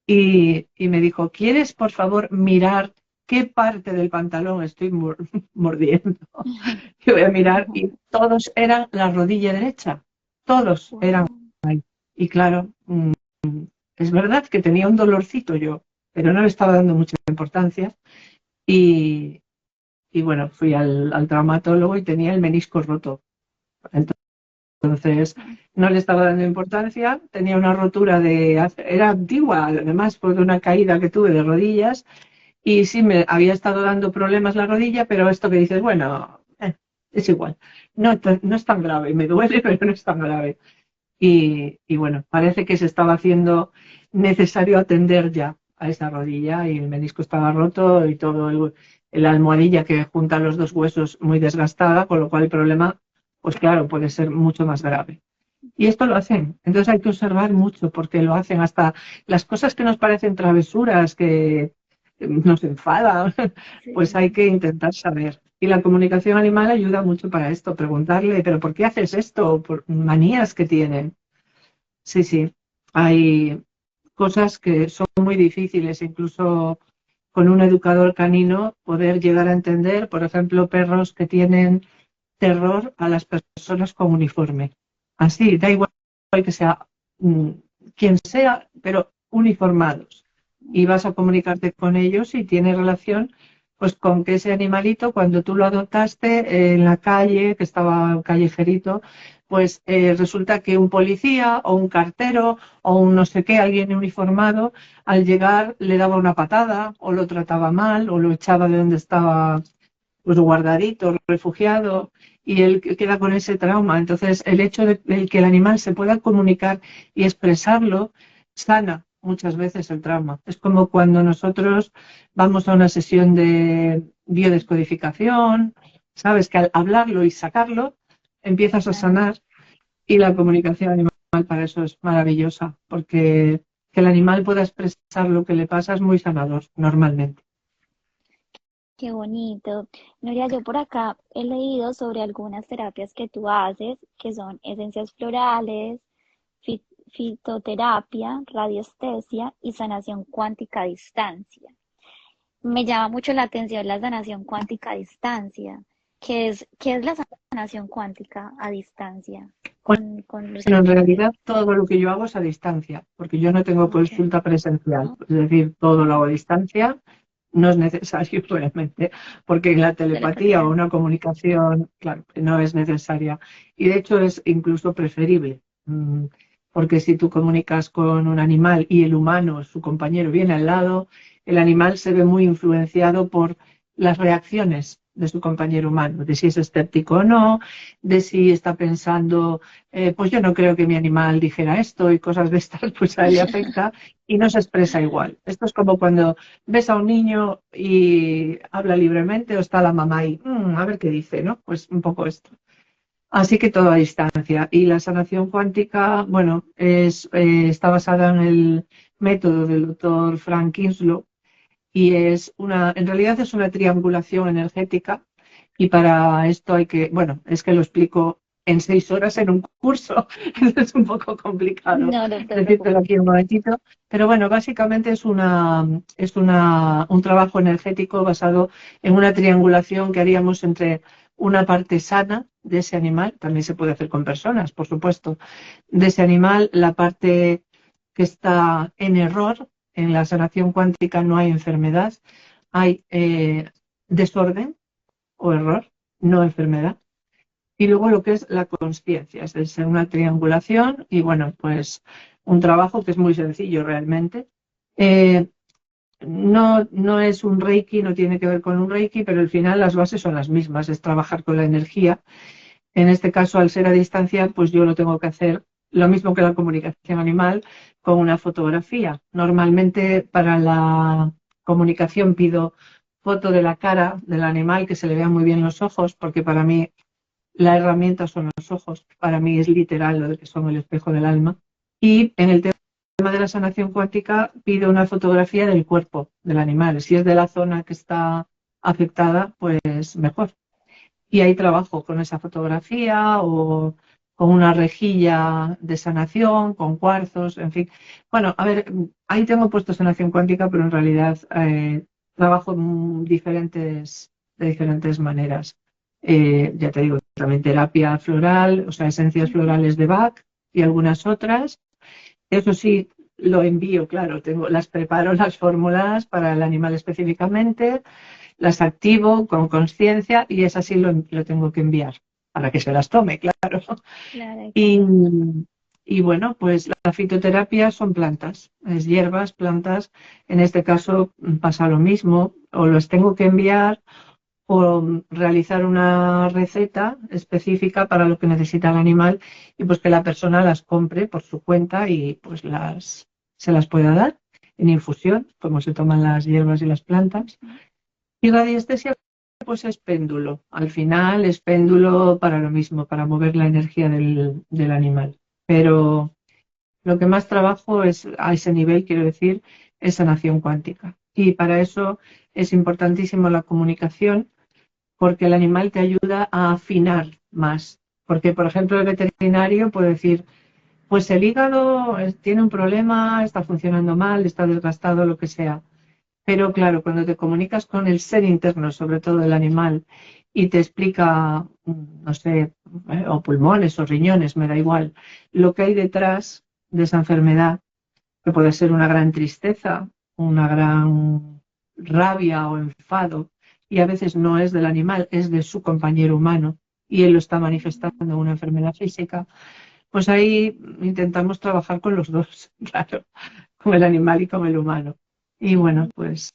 Y me dijo, ¿quieres por favor mirar qué parte del pantalón estoy mordiendo? Yo voy a mirar y todos eran la rodilla derecha. Todos eran. Wow. Y claro, es verdad que tenía un dolorcito yo, pero no le estaba dando mucha importancia. Y, y bueno, fui al traumatólogo y tenía el menisco roto. Entonces, no le estaba dando importancia. Tenía una rotura era antigua, además, por una caída que tuve de rodillas. Y sí, me había estado dando problemas la rodilla, pero esto que dices, bueno, es igual. No, no es tan grave. Me duele, pero no es tan grave. Y bueno, parece que se estaba haciendo necesario atender ya a esa rodilla y el menisco estaba roto y todo la almohadilla que junta los dos huesos muy desgastada, con lo cual el problema, pues claro, puede ser mucho más grave. Y esto lo hacen. Entonces hay que observar mucho porque lo hacen hasta las cosas que nos parecen travesuras, que nos enfadan, pues hay Sí. que intentar saber. Y la comunicación animal ayuda mucho para esto, preguntarle, ¿pero por qué haces esto? Por manías que tienen. Sí, sí. Hay cosas que son muy difíciles, incluso con un educador canino, poder llegar a entender, por ejemplo, perros que tienen terror a las personas con uniforme. Así, da igual que sea mm, quien sea, pero uniformados. Y vas a comunicarte con ellos y tiene relación pues con que ese animalito, cuando tú lo adoptaste en la calle, que estaba callejerito, pues resulta que un policía o un cartero o un no sé qué, alguien uniformado, al llegar le daba una patada o lo trataba mal o lo echaba de donde estaba pues guardadito, refugiado, y él queda con ese trauma. Entonces, el hecho de que el animal se pueda comunicar y expresarlo sana muchas veces el trauma. Es como cuando nosotros vamos a una sesión de biodescodificación, sabes que al hablarlo y sacarlo, empiezas a Claro. sanar y la comunicación animal para eso es maravillosa, porque que el animal pueda expresar lo que le pasa es muy sanador normalmente. Qué bonito. Nuria, yo por acá he leído sobre algunas terapias que tú haces, que son esencias florales, fi- fitoterapia, radiestesia y sanación cuántica a distancia. Me llama mucho la atención la sanación cuántica a distancia. ¿Qué es la sanación cuántica a distancia con los Bueno, en animales? realidad todo lo que yo hago es a distancia, porque yo no tengo Ok. consulta presencial, Ah, es decir, todo lo hago a distancia no es necesario realmente, porque la telepatía o Telepatía. una comunicación, claro, no es necesaria. Y de hecho es incluso preferible, porque si tú comunicas con un animal y el humano, su compañero, viene al lado, el animal se ve muy influenciado por las reacciones de su compañero humano, de si es escéptico o no, de si está pensando, pues yo no creo que mi animal dijera esto y cosas de estas, pues a él le afecta y no se expresa igual. Esto es como cuando ves a un niño y habla libremente o está la mamá y a ver qué dice, ¿no? Pues un poco esto. Así que todo a distancia. Y la sanación cuántica, bueno, está basada en el método del doctor Frank Kinslow y en realidad es una triangulación energética y para esto hay que, bueno, es que lo explico en 6 horas en un curso, es un poco complicado No, no te decírtelo preocupes. aquí un momentito, pero bueno, básicamente un trabajo energético basado en una triangulación que haríamos entre una parte sana de ese animal, también se puede hacer con personas, por supuesto, de ese animal, la parte que está en error. En la sanación cuántica no hay enfermedad, hay desorden o error, no enfermedad. Y luego lo que es la conciencia, es decir, una triangulación y bueno, pues un trabajo que es muy sencillo realmente. Eh, no es un reiki, no tiene que ver con un reiki, pero al final las bases son las mismas, es trabajar con la energía. En este caso, al ser a distancia, pues yo lo tengo que hacer lo mismo que la comunicación animal con una fotografía. Normalmente para la comunicación pido foto de la cara del animal, que se le vean muy bien los ojos, porque para mí la herramienta son los ojos. Para mí es literal lo de que son el espejo del alma. Y en el tema de la sanación cuántica pido una fotografía del cuerpo del animal. Si es de la zona que está afectada, pues mejor. Y ahí trabajo con esa fotografía o con una rejilla de sanación, con cuarzos, en fin. Bueno, a ver, ahí tengo puesto sanación cuántica, pero en realidad trabajo de diferentes maneras. Ya te digo, también terapia floral, o sea, esencias Ujú. florales de Bach y algunas otras. Eso sí, lo envío, claro, las preparo las fórmulas para el animal específicamente, las activo con conciencia y es así lo tengo que enviar para que se las tome, claro. Claro, Y, claro. y bueno, pues la fitoterapia son plantas, es hierbas, plantas. En este caso pasa lo mismo, o los tengo que enviar o realizar una receta específica para lo que necesita el animal y pues que la persona las compre por su cuenta y pues se las pueda dar en infusión, como se toman las hierbas y las plantas. Ujú. Y radiestesia, pues es péndulo. Al final es péndulo para lo mismo, para mover la energía del animal. Pero lo que más trabajo es a ese nivel, quiero decir, es sanación cuántica. Y para eso es importantísimo la comunicación, porque el animal te ayuda a afinar más. Porque, por ejemplo, el veterinario puede decir, pues el hígado tiene un problema, está funcionando mal, está desgastado, lo que sea. Pero claro, cuando te comunicas con el ser interno, sobre todo el animal, y te explica, no sé, o pulmones o riñones, me da igual, lo que hay detrás de esa enfermedad, que puede ser una gran tristeza, una gran rabia o enfado, y a veces no es del animal, es de su compañero humano, y él lo está manifestando en una enfermedad física, pues ahí intentamos trabajar con los dos, claro, con el animal y con el humano. Y bueno, pues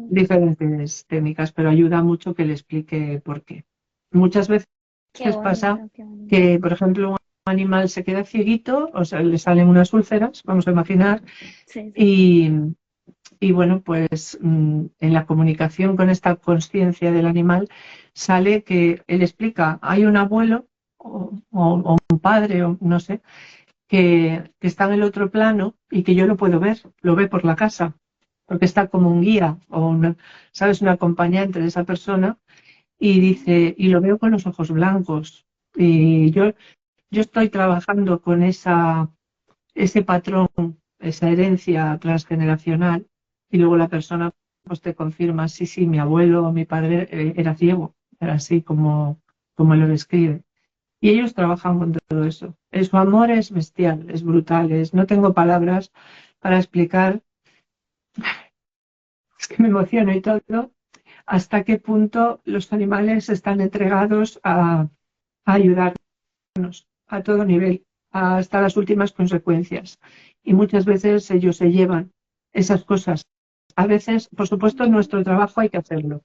diferentes técnicas, pero ayuda mucho que le explique por qué. Muchas veces Qué pasa bonito, qué bonito. que, por ejemplo, un animal se queda cieguito, o sea, le salen unas úlceras, vamos a imaginar, Sí, sí. y, y bueno, pues en la comunicación con esta conciencia del animal sale que él explica, hay un abuelo o un padre, o no sé, que está en el otro plano y que yo lo puedo ver, lo ve por la casa, porque está como un guía o ¿sabes? Un acompañante de esa persona y dice, y lo veo con los ojos blancos. Y yo estoy trabajando con ese patrón, esa herencia transgeneracional, y luego la persona pues te confirma, sí, sí, mi abuelo o mi padre era ciego, era así como lo describe. Y ellos trabajan con todo eso. Su amor es bestial, es brutal, no tengo palabras para explicar es que me emociono y todo, hasta qué punto los animales están entregados a ayudarnos a todo nivel, hasta las últimas consecuencias. Y muchas veces ellos se llevan esas cosas. A veces, por supuesto, en nuestro trabajo hay que hacerlo,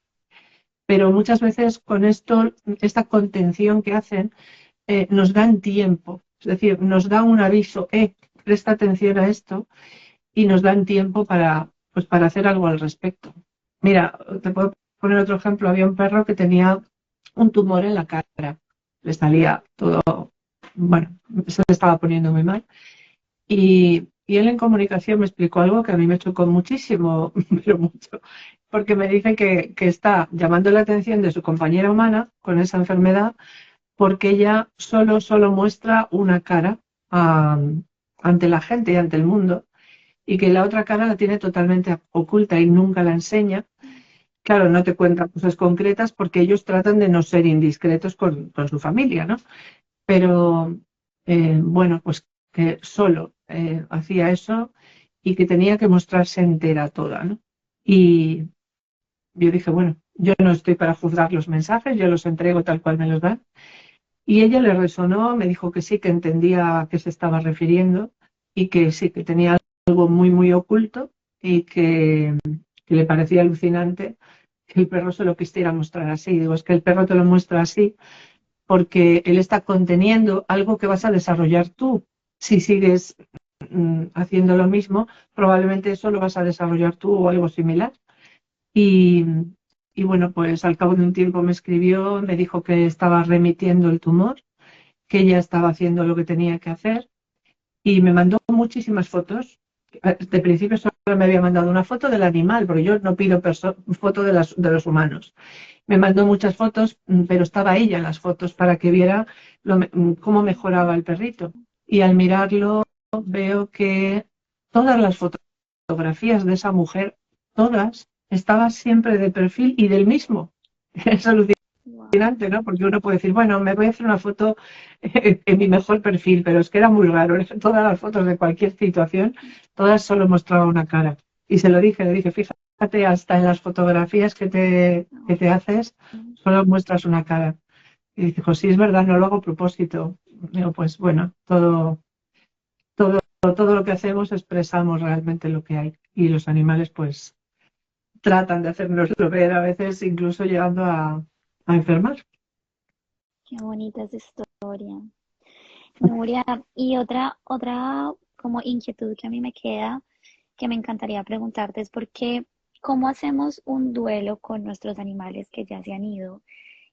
pero muchas veces con esto, esta contención que hacen, nos dan tiempo, es decir, nos dan un aviso, presta atención a esto, y nos dan tiempo pues para hacer algo al respecto. Mira, te puedo poner otro ejemplo. Había un perro que tenía un tumor en la cara, le salía todo, bueno, se le estaba poniendo muy mal. Y él en comunicación me explicó algo que a mí me chocó muchísimo, pero mucho, porque me dice que está llamando la atención de su compañera humana con esa enfermedad porque ella solo muestra una cara ah, ante la gente y ante el mundo y que la otra cara la tiene totalmente oculta y nunca la enseña. Claro, no te cuentan cosas concretas porque ellos tratan de no ser indiscretos con su familia, ¿no? Pero bueno, pues que solo hacía eso y que tenía que mostrarse entera toda, ¿no? Y yo dije, bueno, yo no estoy para juzgar los mensajes, yo los entrego tal cual me los dan. Y ella le resonó, me dijo que sí, que entendía a qué se estaba refiriendo y que sí, que tenía algo muy, muy oculto y que le parecía alucinante que el perro se lo quisiera mostrar así. Digo, es que el perro te lo muestra así porque él está conteniendo algo que vas a desarrollar tú. Si sigues haciendo lo mismo, probablemente eso lo vas a desarrollar tú o algo similar. Y, y bueno, pues al cabo de un tiempo me escribió, me dijo que estaba remitiendo el tumor, que ella estaba haciendo lo que tenía que hacer y me mandó muchísimas fotos. De principio solo me había mandado una foto del animal, porque yo no pido foto de los humanos. Me mandó muchas fotos, pero estaba ella en las fotos para que viera cómo mejoraba el perrito. Y al mirarlo veo que todas las fotografías de esa mujer, todas, estaban siempre de perfil y del mismo. Es Wow. alucinante, ¿no? Porque uno puede decir, bueno, me voy a hacer una foto en mi mejor perfil, pero es que era muy raro. Todas las fotos de cualquier situación, todas solo mostraban una cara. Y se lo dije, le dije, fíjate, hasta en las fotografías que te haces, solo muestras una cara. Y dijo, sí, es verdad, no lo hago a propósito. Digo, pues bueno, todo lo que hacemos expresamos realmente lo que hay. Y los animales, pues, tratan de hacernoslo ver, a veces incluso llegando a enfermar. Qué bonita esa historia. Nuria, y otra como inquietud que a mí me queda, que me encantaría preguntarte es por qué, ¿cómo hacemos un duelo con nuestros animales que ya se han ido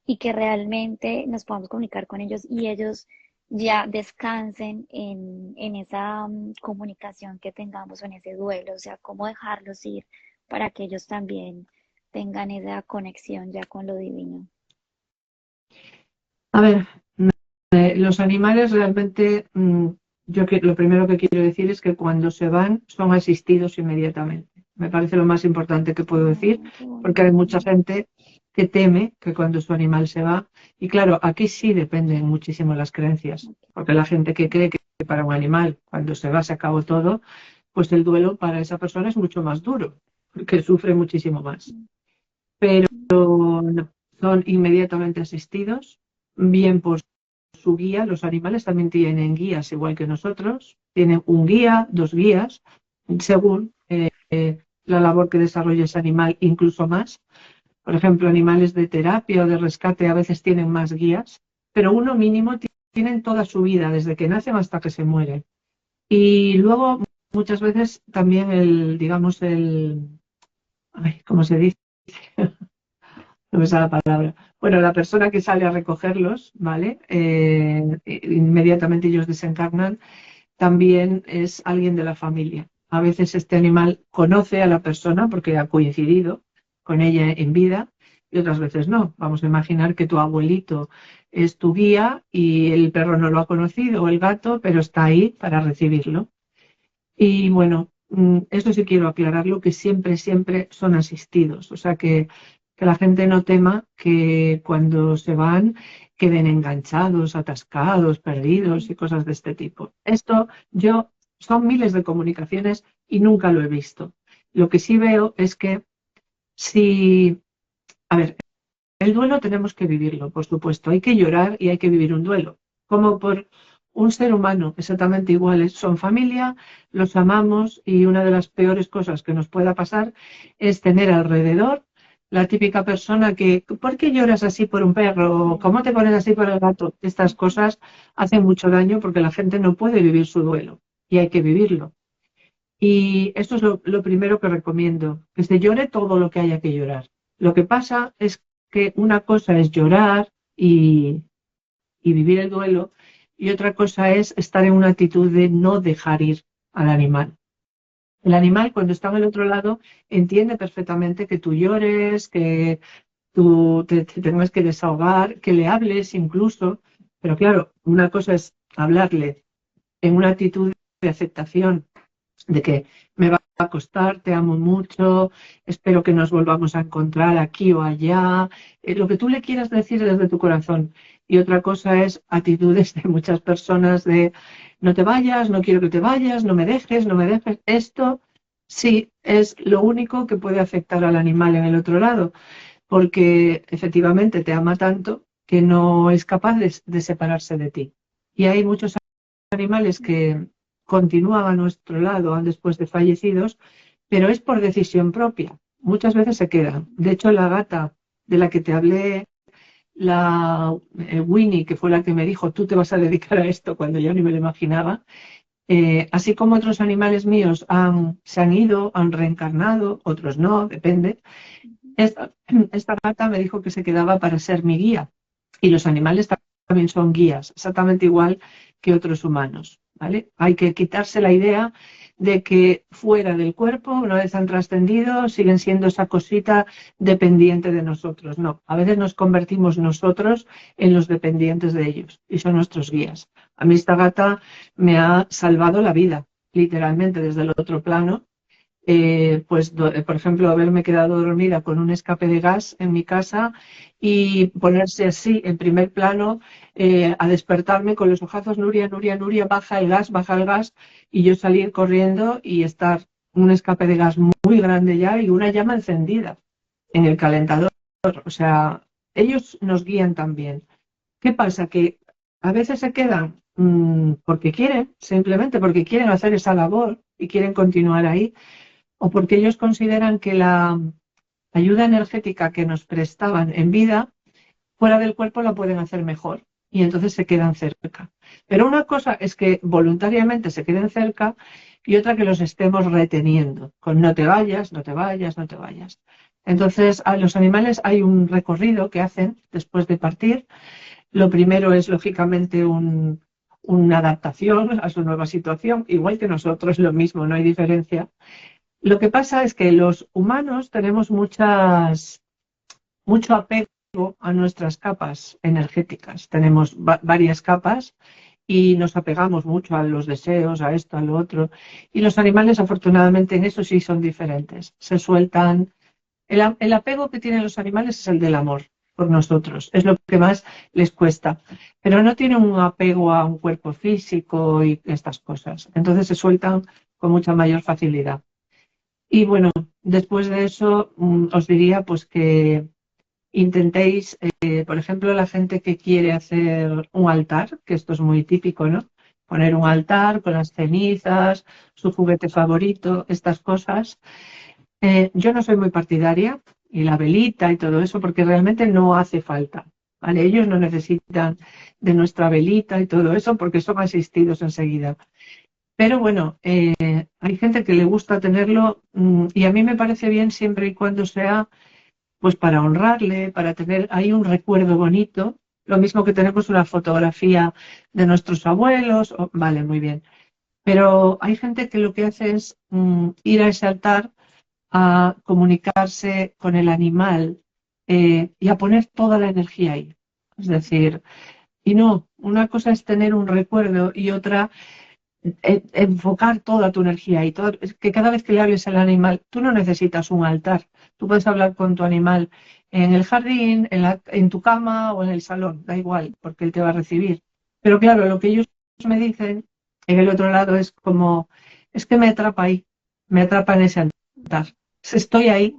y que realmente nos podamos comunicar con ellos y ellos ya descansen en esa comunicación que tengamos o en ese duelo? O sea, cómo dejarlos ir para que ellos también tengan esa conexión ya con lo divino. A ver, los animales realmente, lo primero que quiero decir es que cuando se van son asistidos inmediatamente. Me parece lo más importante que puedo decir, Ay, qué porque hay bonito. mucha gente que teme que cuando su animal se va, y claro, aquí sí dependen muchísimo las creencias, porque la gente que cree que para un animal cuando se va se acabó todo, pues el duelo para esa persona es mucho más duro, porque sufre muchísimo más. Pero no, son inmediatamente asistidos, bien por su guía. Los animales también tienen guías igual que nosotros, tienen un guía, dos guías, según la labor que desarrolla ese animal, incluso más. Por ejemplo, animales de terapia o de rescate a veces tienen más guías, pero uno mínimo tienen toda su vida, desde que nacen hasta que se mueren. Y luego muchas veces también digamos, ay, ¿cómo se dice? No me sale la palabra. Bueno, la persona que sale a recogerlos, ¿vale? Inmediatamente ellos desencarnan, también es alguien de la familia. A veces este animal conoce a la persona porque ha coincidido con ella en vida y otras veces no. Vamos a imaginar que tu abuelito es tu guía y el perro no lo ha conocido o el gato, pero está ahí para recibirlo. Y bueno, eso sí quiero aclararlo, que siempre, siempre son asistidos. O sea, que la gente no tema que cuando se van queden enganchados, atascados, perdidos y cosas de este tipo. Son miles de comunicaciones y nunca lo he visto. Lo que sí veo es que Si, a ver, el duelo tenemos que vivirlo, por supuesto. Hay que llorar y hay que vivir un duelo. Como por un ser humano, exactamente iguales. Son familia, los amamos y una de las peores cosas que nos pueda pasar es tener alrededor la típica persona que, ¿por qué lloras así por un perro? ¿Cómo te pones así por el gato? Estas cosas hacen mucho daño porque la gente no puede vivir su duelo y hay que vivirlo. Y esto es lo primero que recomiendo, que se llore todo lo que haya que llorar. Lo que pasa es que una cosa es llorar y vivir el duelo y otra cosa es estar en una actitud de no dejar ir al animal. El animal cuando está al otro lado entiende perfectamente que tú llores, que tú te tengas que desahogar, que le hables incluso, pero claro, una cosa es hablarle en una actitud de aceptación de que me va a costar, te amo mucho, espero que nos volvamos a encontrar aquí o allá, lo que tú le quieras decir desde tu corazón. Y otra cosa es actitudes de muchas personas de no te vayas, no quiero que te vayas, no me dejes, no me dejes. Esto sí es lo único que puede afectar al animal en el otro lado, porque efectivamente te ama tanto que no es capaz de separarse de ti. Y hay muchos animales que continúan a nuestro lado aún después de fallecidos, pero es por decisión propia. Muchas veces se quedan. De hecho, la gata de la que te hablé, la Winnie, que fue la que me dijo, tú te vas a dedicar a esto cuando yo ni me lo imaginaba, así como otros animales míos se han ido, han reencarnado, otros no, depende. Esta gata me dijo que se quedaba para ser mi guía. Y los animales también son guías, exactamente igual que otros humanos, ¿vale? Hay que quitarse la idea de que fuera del cuerpo, una vez han trascendido, siguen siendo esa cosita dependiente de nosotros. No, a veces nos convertimos nosotros en los dependientes de ellos y son nuestros guías. A mí esta gata me ha salvado la vida, literalmente desde el otro plano, por ejemplo, haberme quedado dormida con un escape de gas en mi casa y ponerse así en primer plano, a despertarme con los ojazos, Nuria, Nuria, Nuria, baja el gas, y yo salir corriendo y estar un escape de gas muy grande ya y una llama encendida en el calentador. O sea, ellos nos guían también. ¿Qué pasa? Que a veces se quedan porque quieren, simplemente porque quieren hacer esa labor y quieren continuar ahí o porque ellos consideran que la ayuda energética que nos prestaban en vida, fuera del cuerpo la pueden hacer mejor y entonces se quedan cerca. Pero una cosa es que voluntariamente se queden cerca y otra que los estemos reteniendo, con no te vayas, no te vayas, no te vayas. Entonces, a los animales hay un recorrido que hacen después de partir. Lo primero es, lógicamente, una adaptación a su nueva situación, igual que nosotros, lo mismo, no hay diferencia. Lo que pasa es que los humanos tenemos mucho apego a nuestras capas energéticas. Tenemos varias capas y nos apegamos mucho a los deseos, a esto, a lo otro. Y los animales, afortunadamente, en eso sí son diferentes. Se sueltan. El apego que tienen los animales es el del amor por nosotros. Es lo que más les cuesta. Pero no tienen un apego a un cuerpo físico y estas cosas. Entonces se sueltan con mucha mayor facilidad. Y bueno, después de eso os diría pues que intentéis, por ejemplo, la gente que quiere hacer un altar, que esto es muy típico, ¿no? Poner un altar con las cenizas, su juguete favorito, estas cosas. Yo no soy muy partidaria y la velita y todo eso porque realmente no hace falta, ¿vale? Ellos no necesitan de nuestra velita y todo eso porque son asistidos enseguida. Pero bueno, hay gente que le gusta tenerlo y a mí me parece bien siempre y cuando sea pues para honrarle, para tener ahí un recuerdo bonito, lo mismo que tenemos una fotografía de nuestros abuelos, vale, muy bien. Pero hay gente que lo que hace es ir a ese altar a comunicarse con el animal y a poner toda la energía ahí. Es decir, y no, una cosa es tener un recuerdo y otra enfocar toda tu energía y todo, es que cada vez que le hables al animal, tú no necesitas un altar, tú puedes hablar con tu animal en el jardín, en tu cama o en el salón, da igual, porque él te va a recibir. Pero claro, lo que ellos me dicen en el otro lado es como, es que me atrapa ahí, me atrapa en ese altar. Estoy ahí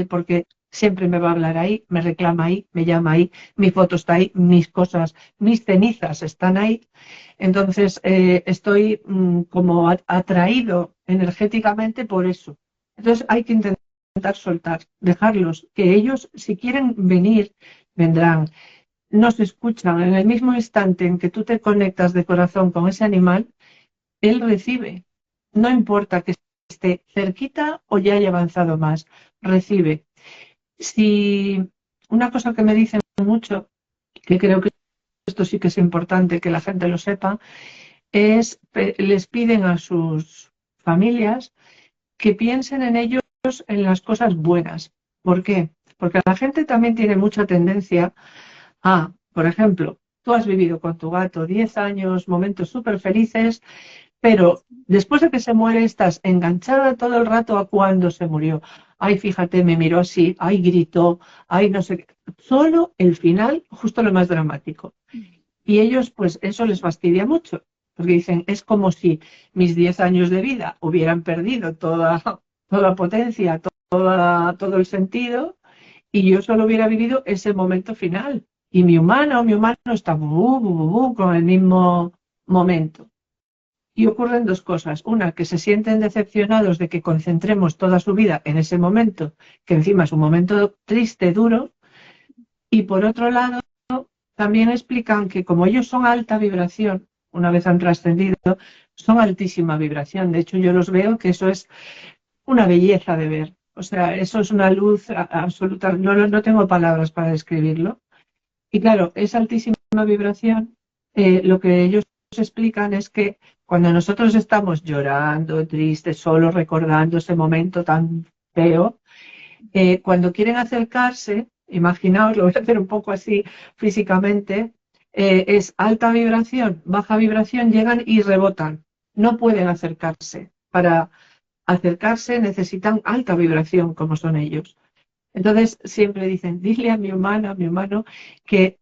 porque siempre me va a hablar ahí, me reclama ahí, me llama ahí, mi foto está ahí, mis cosas, mis cenizas están ahí. Entonces estoy como atraído energéticamente por eso. Entonces hay que intentar soltar, dejarlos, que ellos si quieren venir, vendrán. Nos escuchan en el mismo instante en que tú te conectas de corazón con ese animal, él recibe. No importa que esté cerquita o ya haya avanzado más, recibe. Si una cosa que me dicen mucho, que creo que esto sí que es importante que la gente lo sepa, es les piden a sus familias que piensen en ellos en las cosas buenas. ¿Por qué? Porque la gente también tiene mucha tendencia a, por ejemplo, tú has vivido con tu gato 10 años, momentos súper felices, pero después de que se muere estás enganchada todo el rato a cuando se murió. Ay, fíjate, me miró así, ay, gritó, ay, no sé qué. Solo el final, justo lo más dramático. Y ellos, pues eso les fastidia mucho, porque dicen, es como si mis 10 años de vida hubieran perdido toda potencia, todo el sentido, y yo solo hubiera vivido ese momento final. Y mi humano está con el mismo momento. Y ocurren dos cosas. Una, que se sienten decepcionados de que concentremos toda su vida en ese momento, que encima es un momento triste, duro. Y por otro lado, también explican que como ellos son alta vibración, una vez han trascendido, son altísima vibración. De hecho, yo los veo que eso es una belleza de ver. O sea, eso es una luz absoluta. No tengo palabras para describirlo. Y claro, esa altísima vibración, lo que ellos explican es que cuando nosotros estamos llorando, tristes, solo recordando ese momento tan feo, cuando quieren acercarse, imaginaos, lo voy a hacer un poco así físicamente, es alta vibración, baja vibración, llegan y rebotan. No pueden acercarse. Para acercarse necesitan alta vibración, como son ellos. Entonces siempre dicen, dile a mi humano, que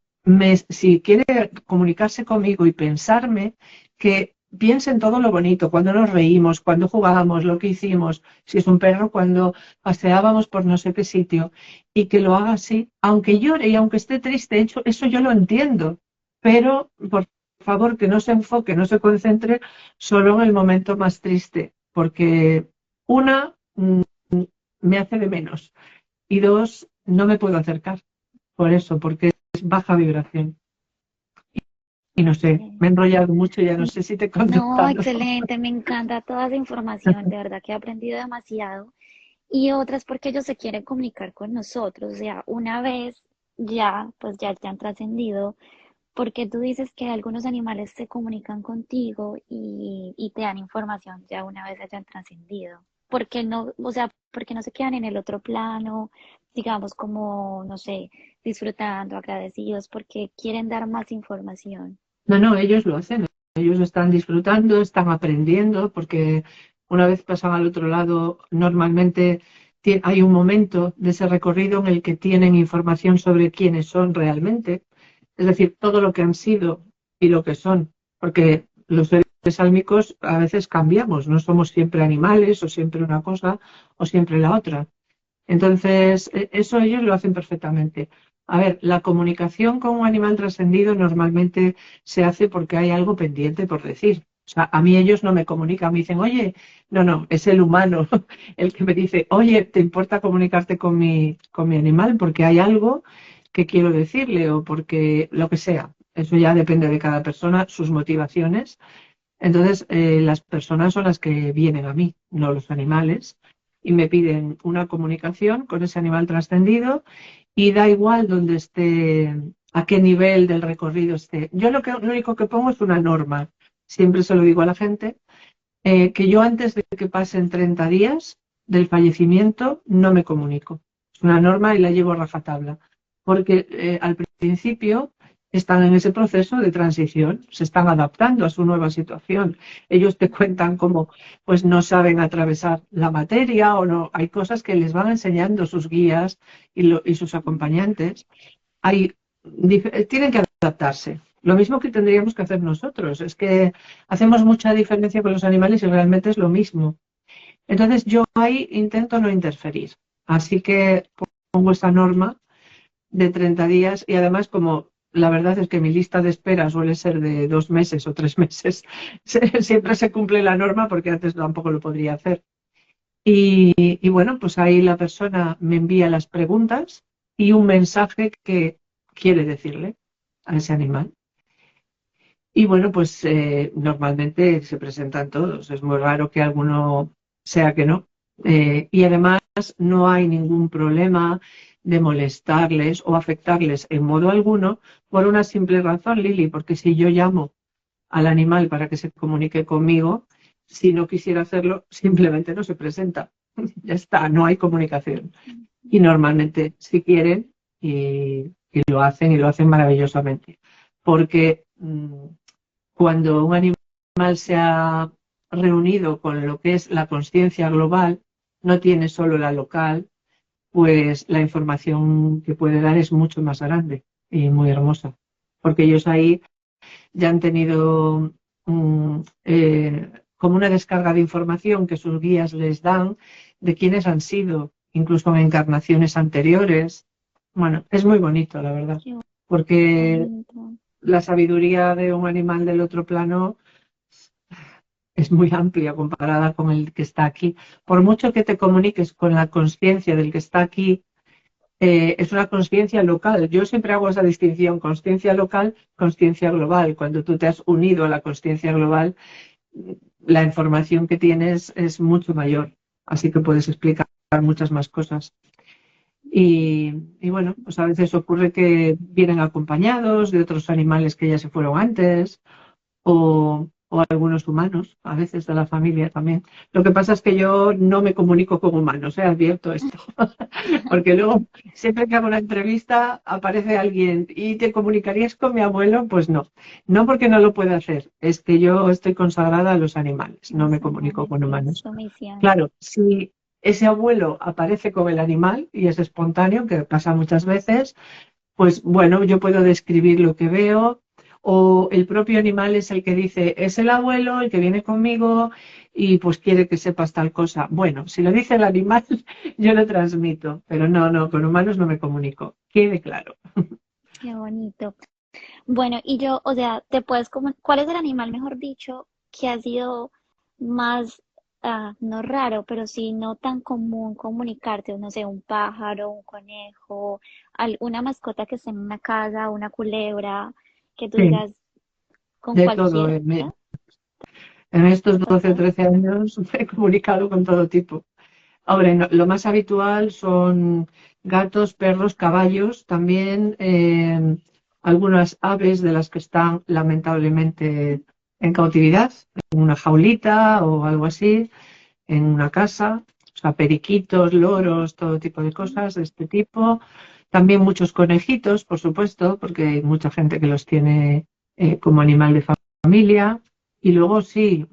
si quiere comunicarse conmigo y pensarme, que piense en todo lo bonito, cuando nos reímos, cuando jugábamos, lo que hicimos, si es un perro, cuando paseábamos por no sé qué sitio, y que lo haga así, aunque llore y aunque esté triste, eso yo lo entiendo, pero por favor que no se enfoque, no se concentre solo en el momento más triste, porque una me hace de menos. Y dos, no me puedo acercar por eso, porque es baja vibración. Y no sé, Ok. me he enrollado mucho, ya no sé si te he No, contestado. excelente, me encanta toda esa información, de verdad que he aprendido demasiado. Y otras porque ellos se quieren comunicar con nosotros, o sea, una vez ya, pues ya han trascendido, porque tú dices que algunos animales se comunican contigo y te dan información ya una vez hayan trascendido. Porque no, o sea, porque no se quedan en el otro plano, digamos como, no sé, disfrutando, agradecidos, porque quieren dar más información. No, ellos lo hacen. Ellos están disfrutando, están aprendiendo, porque una vez pasan al otro lado, normalmente hay un momento de ese recorrido en el que tienen información sobre quiénes son realmente. Es decir, todo lo que han sido y lo que son. Porque los seres sálmicos a veces cambiamos, no somos siempre animales o siempre una cosa o siempre la otra. Entonces, eso ellos lo hacen perfectamente. A ver, la comunicación con un animal trascendido normalmente se hace porque hay algo pendiente por decir. O sea, a mí ellos no me comunican, me dicen, oye, no, es el humano el que me dice, oye, ¿te importa comunicarte con mi animal? Porque hay algo que quiero decirle o porque lo que sea. Eso ya depende de cada persona, sus motivaciones. Entonces, las personas son las que vienen a mí, no los animales, y me piden una comunicación con ese animal trascendido y da igual dónde esté, a qué nivel del recorrido esté. Yo lo único que pongo es una norma. Siempre se lo digo a la gente, que yo antes de que pasen 30 días del fallecimiento no me comunico. Es una norma y la llevo a rajatabla. Porque al principio están en ese proceso de transición, se están adaptando a su nueva situación. Ellos te cuentan cómo pues no saben atravesar la materia o no. Hay cosas que les van enseñando sus guías y sus acompañantes. Tienen que adaptarse. Lo mismo que tendríamos que hacer nosotros. Es que hacemos mucha diferencia con los animales y realmente es lo mismo. Entonces yo ahí intento no interferir. Así que pongo esa norma de 30 días y además como la verdad es que mi lista de espera suele ser de 2 meses o 3 meses, siempre se cumple la norma porque antes tampoco lo podría hacer. Y bueno, pues ahí la persona me envía las preguntas y un mensaje que quiere decirle a ese animal. Y bueno, pues normalmente se presentan todos. Es muy raro que alguno sea que no. Y además no hay ningún problema de molestarles o afectarles en modo alguno por una simple razón, Lili, porque si yo llamo al animal para que se comunique conmigo, si no quisiera hacerlo, simplemente no se presenta. Ya está, no hay comunicación. Y normalmente si quieren y y lo hacen maravillosamente. Porque cuando un animal se ha reunido con lo que es la conciencia global, no tiene solo la local, pues la información que puede dar es mucho más grande y muy hermosa. Porque ellos ahí ya han tenido como una descarga de información que sus guías les dan de quiénes han sido, incluso en encarnaciones anteriores. Bueno, es muy bonito, la verdad, Qué porque bonito. la sabiduría de un animal del otro plano es muy amplia comparada con el que está aquí. Por mucho que te comuniques con la conciencia del que está aquí, es una conciencia local. Yo siempre hago esa distinción, conciencia local, conciencia global. Cuando tú te has unido a la conciencia global, la información que tienes es mucho mayor, así que puedes explicar muchas más cosas. Y bueno, pues a veces ocurre que vienen acompañados de otros animales que ya se fueron antes o algunos humanos, a veces de la familia también. Lo que pasa es que yo no me comunico con humanos, he advierto esto, porque luego siempre que hago una entrevista aparece alguien y te comunicarías con mi abuelo, pues no, no porque no lo pueda hacer, es que yo estoy consagrada a los animales, no me Los comunico animales, con sí, humanos. su misión. Claro, si ese abuelo aparece con el animal y es espontáneo, que pasa muchas veces, pues bueno, yo puedo describir lo que veo o el propio animal es el que dice, es el abuelo el que viene conmigo y pues quiere que sepas tal cosa. Bueno, si lo dice el animal, yo lo transmito, pero no, no, con humanos no me comunico. Quede claro. Qué bonito. Bueno, y yo, o sea, te puedes como, ¿cuál es el animal, mejor dicho, que ha sido más, no raro, pero sí no tan común comunicarte? No sé, un pájaro, un conejo, una mascota que esté en una casa, una culebra, que tú Sí, digas con de todo. cualquiera. En ¿Te estos ha 12 o pasado? 13 años me he comunicado con todo tipo. Ahora, lo más habitual son gatos, perros, caballos, también algunas aves de las que están lamentablemente en cautividad, en una jaulita o algo así, en una casa, o sea, periquitos, loros, todo tipo de cosas de este tipo. También muchos conejitos, por supuesto, porque hay mucha gente que los tiene como animal de familia. Y luego sí,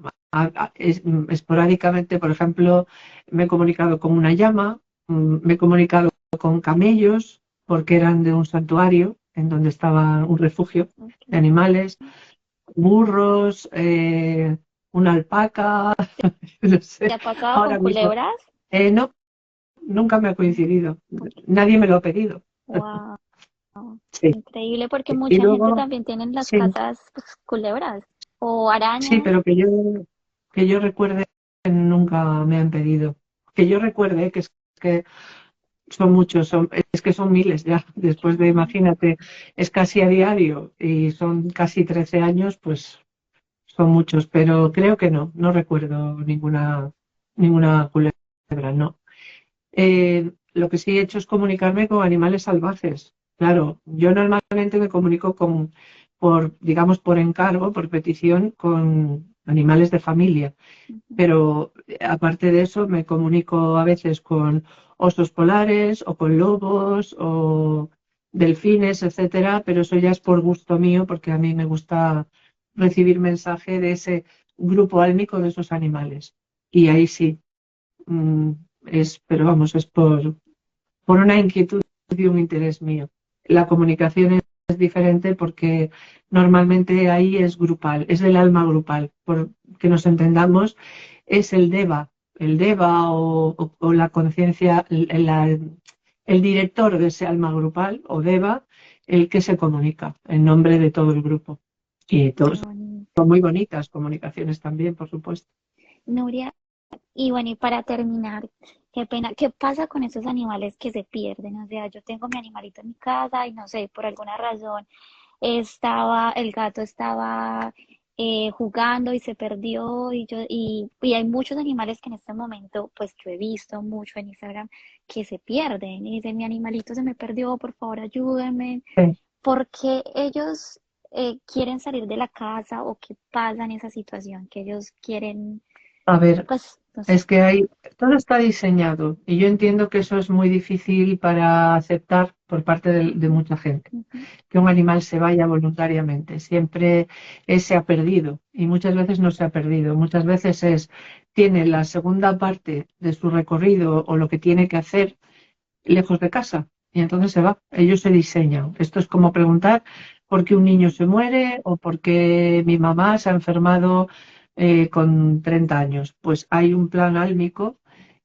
esporádicamente, por ejemplo, me he comunicado con una llama, me he comunicado con camellos, porque eran de un santuario en donde estaba un refugio de Ok. animales, burros, una alpaca, no ¿Te sé, ha pasado con ahora mismo. culebras? No, nunca me ha coincidido. Nadie me lo ha pedido. Wow, Sí. increíble porque Y mucha gente luego, también tiene en las sí, casas pues, culebras o sí, arañas. pero que yo recuerde, nunca me han pedido. Que yo recuerde que son muchos, es que son miles ya. Después de, Claro. imagínate, es casi a diario y son casi 13 años, pues son muchos. Pero creo que no, no recuerdo ninguna culebra, no. Lo que sí he hecho es comunicarme con animales salvajes. Claro, yo normalmente me comunico digamos, por encargo, por petición, con animales de familia. Ujú. Pero aparte de eso, me comunico a veces con osos polares o con lobos o delfines, etcétera. Pero eso ya es por gusto mío, porque a mí me gusta recibir mensaje de ese grupo álmico de esos animales. Y ahí sí, mm, pero vamos, es por una inquietud y un interés mío. La comunicación es diferente porque normalmente ahí es grupal, es del alma grupal. Por que nos entendamos, es el deva, el DEVA o la conciencia, el director de ese alma grupal o DEVA, el que se comunica en nombre de todo el grupo. Y Qué todos bonito. son muy bonitas comunicaciones también, por supuesto. Nuria, y bueno, y para terminar, qué pena, ¿qué pasa con esos animales que se pierden? O sea, yo tengo mi animalito en mi casa y no sé, por alguna razón el gato estaba jugando y se perdió y hay muchos animales que en este momento, pues yo he visto mucho en Instagram que se pierden y dicen, mi animalito se me perdió, por favor ayúdenme, Sí. porque ellos quieren salir de la casa o qué pasa en esa situación, que ellos quieren, A ver, pues, no sé. es que todo está diseñado y yo entiendo que eso es muy difícil para aceptar por parte de Ujú, mucha gente, ujú, que un animal se vaya voluntariamente. Siempre se ha perdido y muchas veces no se ha perdido. Muchas veces tiene la segunda parte de su recorrido o lo que tiene que hacer lejos de casa y entonces se va. Ellos se diseñan. Esto es como preguntar por qué un niño se muere o por qué mi mamá se ha enfermado con 30 años. Pues hay un plan álmico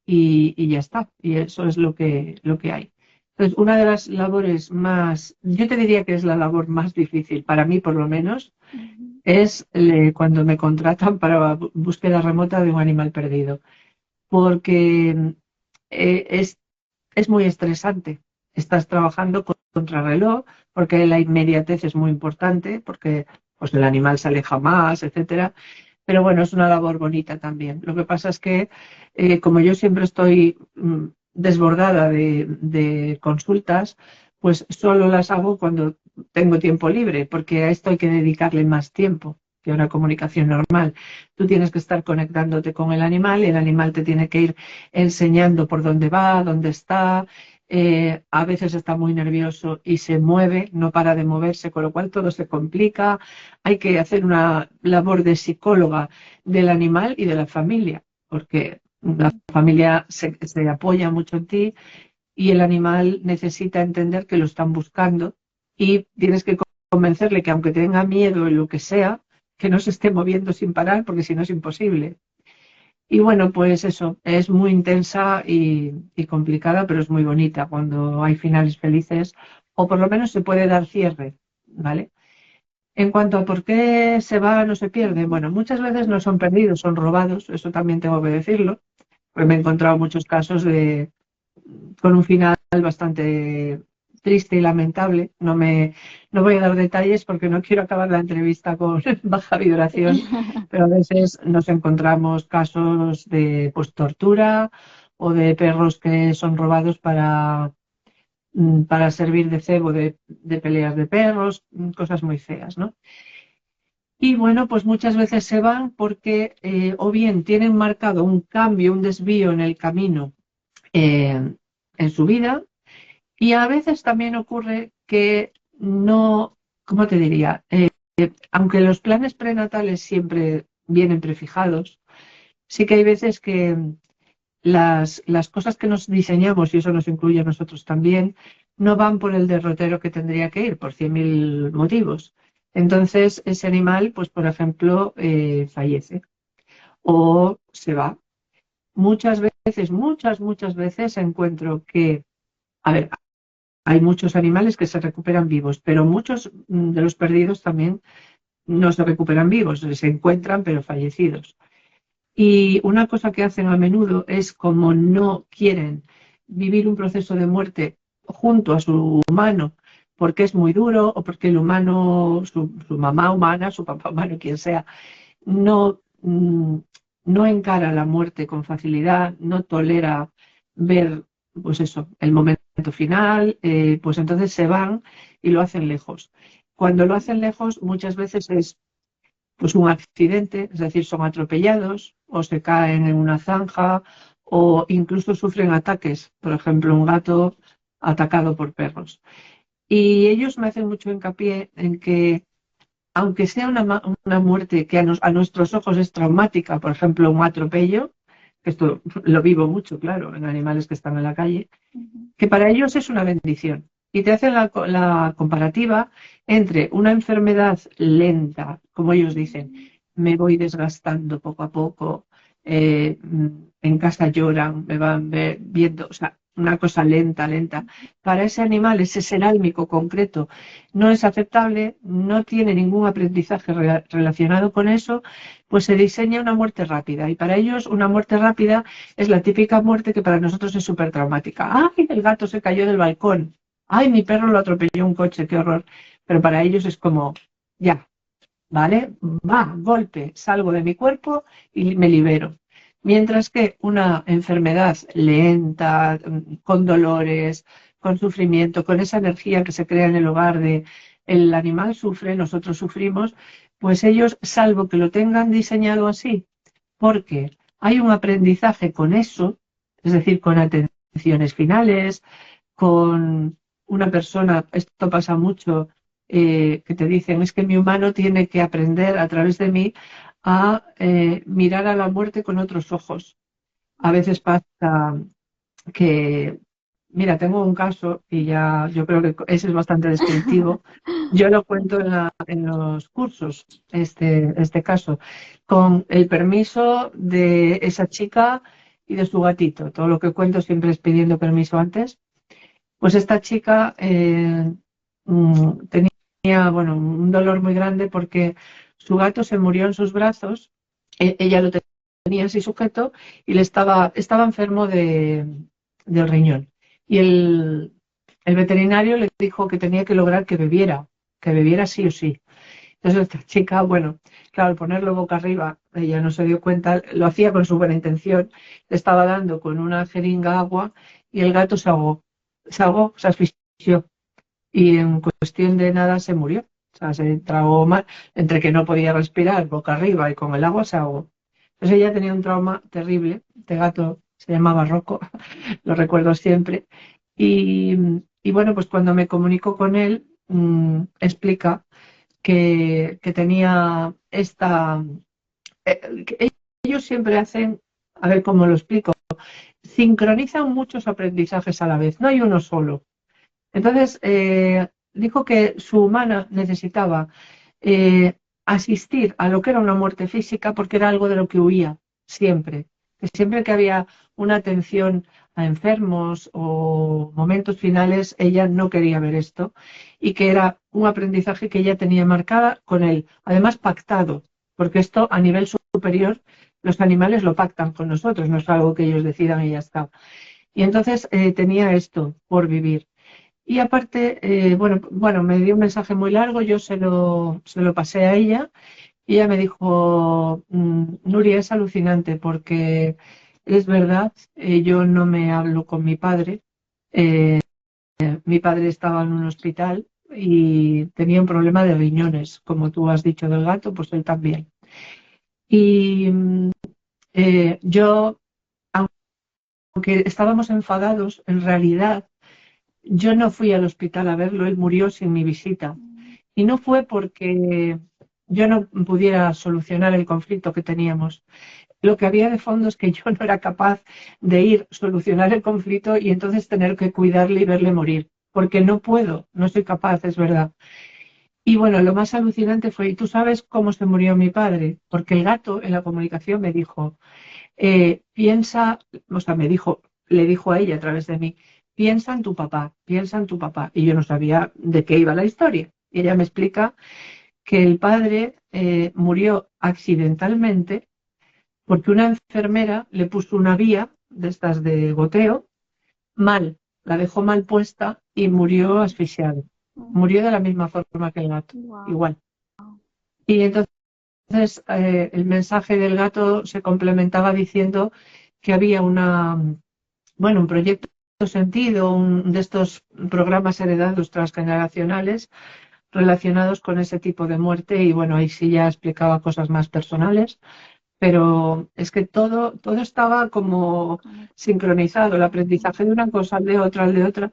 y ya está. Y eso es lo que hay. Entonces, una de las labores más, yo te diría que es la labor más difícil, para mí por lo menos, ujú. es cuando me contratan para búsqueda remota de un animal perdido. Porque es muy estresante. Estás trabajando contrarreloj porque la inmediatez es muy importante, porque pues, el animal se aleja más, etcétera. Pero bueno, es una labor bonita también. Lo que pasa es que, como yo siempre estoy desbordada de consultas, pues solo las hago cuando tengo tiempo libre, porque a esto hay que dedicarle más tiempo que a una comunicación normal. Tú tienes que estar conectándote con el animal te tiene que ir enseñando por dónde va, dónde está. A veces está muy nervioso y se mueve, no para de moverse, con lo cual todo se complica. Hay que hacer una labor de psicóloga del animal y de la familia, porque la familia se apoya mucho en ti y el animal necesita entender que lo están buscando y tienes que convencerle que aunque tenga miedo en lo que sea, que no se esté moviendo sin parar, porque si no es imposible. Y bueno, pues eso, es muy intensa y complicada, pero es muy bonita cuando hay finales felices, o por lo menos se puede dar cierre, ¿vale? En cuanto a por qué se van o se pierden, Ujú. bueno, muchas veces no son perdidos, son robados, eso también tengo que decirlo, pues me he encontrado muchos casos con un final bastante triste y lamentable. No voy a dar detalles porque no quiero acabar la entrevista con baja vibración, pero a veces nos encontramos casos de pues, tortura o de perros que son robados para servir de cebo de peleas de perros, cosas muy feas, ¿no? Y bueno, pues muchas veces se van porque o bien tienen marcado un cambio, un desvío en el camino en su vida, y a veces también ocurre que no, ¿cómo te diría? Aunque los planes prenatales siempre vienen prefijados, sí que hay veces que las cosas que nos diseñamos, y eso nos incluye a nosotros también, no van por el derrotero que tendría que ir, por 100.000 motivos. Entonces, ese animal, pues por ejemplo, fallece o se va. Muchas veces encuentro que, a ver, hay muchos animales que se recuperan vivos, pero muchos de los perdidos también no se recuperan vivos, se encuentran pero fallecidos. Y una cosa que hacen a menudo es como no quieren vivir un proceso de muerte junto a su humano, porque es muy duro o porque el humano, su mamá humana, su papá humano, quien sea, no, no encara la muerte con facilidad, no tolera ver, pues eso, el momento final, pues entonces se van y lo hacen lejos. Cuando lo hacen lejos, muchas veces es pues un accidente, es decir, son atropellados o se caen en una zanja o incluso sufren ataques, por ejemplo, un gato atacado por perros. Y ellos me hacen mucho hincapié en que aunque sea una muerte que a nuestros ojos es traumática, por ejemplo, un atropello, que esto lo vivo mucho, claro, en animales que están en la calle, Ujú. que para ellos es una bendición. Y te hacen la comparativa entre una enfermedad lenta, como ellos dicen, me voy desgastando poco a poco, en casa lloran, me van viendo, o sea, una cosa lenta, lenta. Para ese animal, ese ser álmico concreto, no es aceptable, no tiene ningún aprendizaje relacionado con eso, pues se diseña una muerte rápida. Y para ellos una muerte rápida es la típica muerte que para nosotros es súper traumática. ¡Ay, el gato se cayó del balcón! ¡Ay, mi perro lo atropelló un coche! ¡Qué horror! Pero para ellos es como, ya, ¿vale? Va, golpe, salgo de mi cuerpo y me libero. Mientras que una enfermedad lenta, con dolores, con sufrimiento, con esa energía que se crea en el hogar de el animal sufre, nosotros sufrimos, pues ellos, salvo que lo tengan diseñado así, porque hay un aprendizaje con eso, es decir, con atenciones finales, con una persona, esto pasa mucho, que te dicen, es que mi humano tiene que aprender a través de mí a mirar a la muerte con otros ojos. A veces pasa que, mira, tengo un caso y ya yo creo que ese es bastante descriptivo. Yo lo cuento en los cursos, este caso, con el permiso de esa chica y de su gatito. Todo lo que cuento siempre es pidiendo permiso antes. Pues esta chica tenía, bueno, un dolor muy grande porque su gato se murió en sus brazos, ella lo tenía así sujeto y estaba enfermo del riñón. Y el veterinario le dijo que tenía que lograr que bebiera sí o sí. Entonces esta chica, bueno, claro, al ponerlo boca arriba, ella no se dio cuenta, lo hacía con su buena intención, le estaba dando con una jeringa agua y el gato se ahogó, se asfixió y en cuestión de nada se murió. O sea, se tragó mal, entre que no podía respirar boca arriba y con el agua se ahogó. Entonces ella tenía un trauma terrible, este gato se llamaba Rocco, lo recuerdo siempre. Y, y bueno, pues cuando me comunico con él, explica que tenía que ellos siempre hacen, a ver cómo lo explico, sincronizan muchos aprendizajes a la vez, no hay uno solo. Entonces, dijo que su humana necesitaba eh, asistir a lo que era una muerte física porque era algo de lo que huía siempre. Que siempre que había una atención a enfermos o momentos finales, ella no quería ver esto y que era un aprendizaje que ella tenía marcada con él, además pactado, porque esto a nivel superior los animales lo pactan con nosotros, no es algo que ellos decidan y ya está. Y entonces tenía esto por vivir. Y aparte, bueno, me dio un mensaje muy largo, yo se lo pasé a ella y ella me dijo, Nuria, es alucinante porque es verdad, yo no me hablo con mi padre. Mi padre estaba en un hospital y tenía un problema de riñones, como tú has dicho del gato, pues él también. Y yo, aunque estábamos enfadados, en realidad yo no fui al hospital a verlo, él murió sin mi visita. Y no fue porque yo no pudiera solucionar el conflicto que teníamos. Lo que había de fondo es que yo no era capaz de ir, solucionar el conflicto y entonces tener que cuidarle y verle morir. Porque no puedo, no soy capaz, es verdad. Y bueno, lo más alucinante fue, ¿y tú sabes cómo se murió mi padre? Porque el gato en la comunicación me dijo, piensa, o sea, le dijo a ella a través de mí, piensa en tu papá, piensa en tu papá. Y yo no sabía de qué iba la historia. Y ella me explica que el padre murió accidentalmente porque una enfermera le puso una vía de estas de goteo mal, la dejó mal puesta y murió asfixiado. Murió de la misma forma que el gato, Wow. igual. Y entonces el mensaje del gato se complementaba diciendo que había un proyecto sentido, de estos programas heredados transgeneracionales relacionados con ese tipo de muerte y bueno, ahí sí ya explicaba cosas más personales, pero es que todo estaba como sincronizado, el aprendizaje de una cosa al de otra.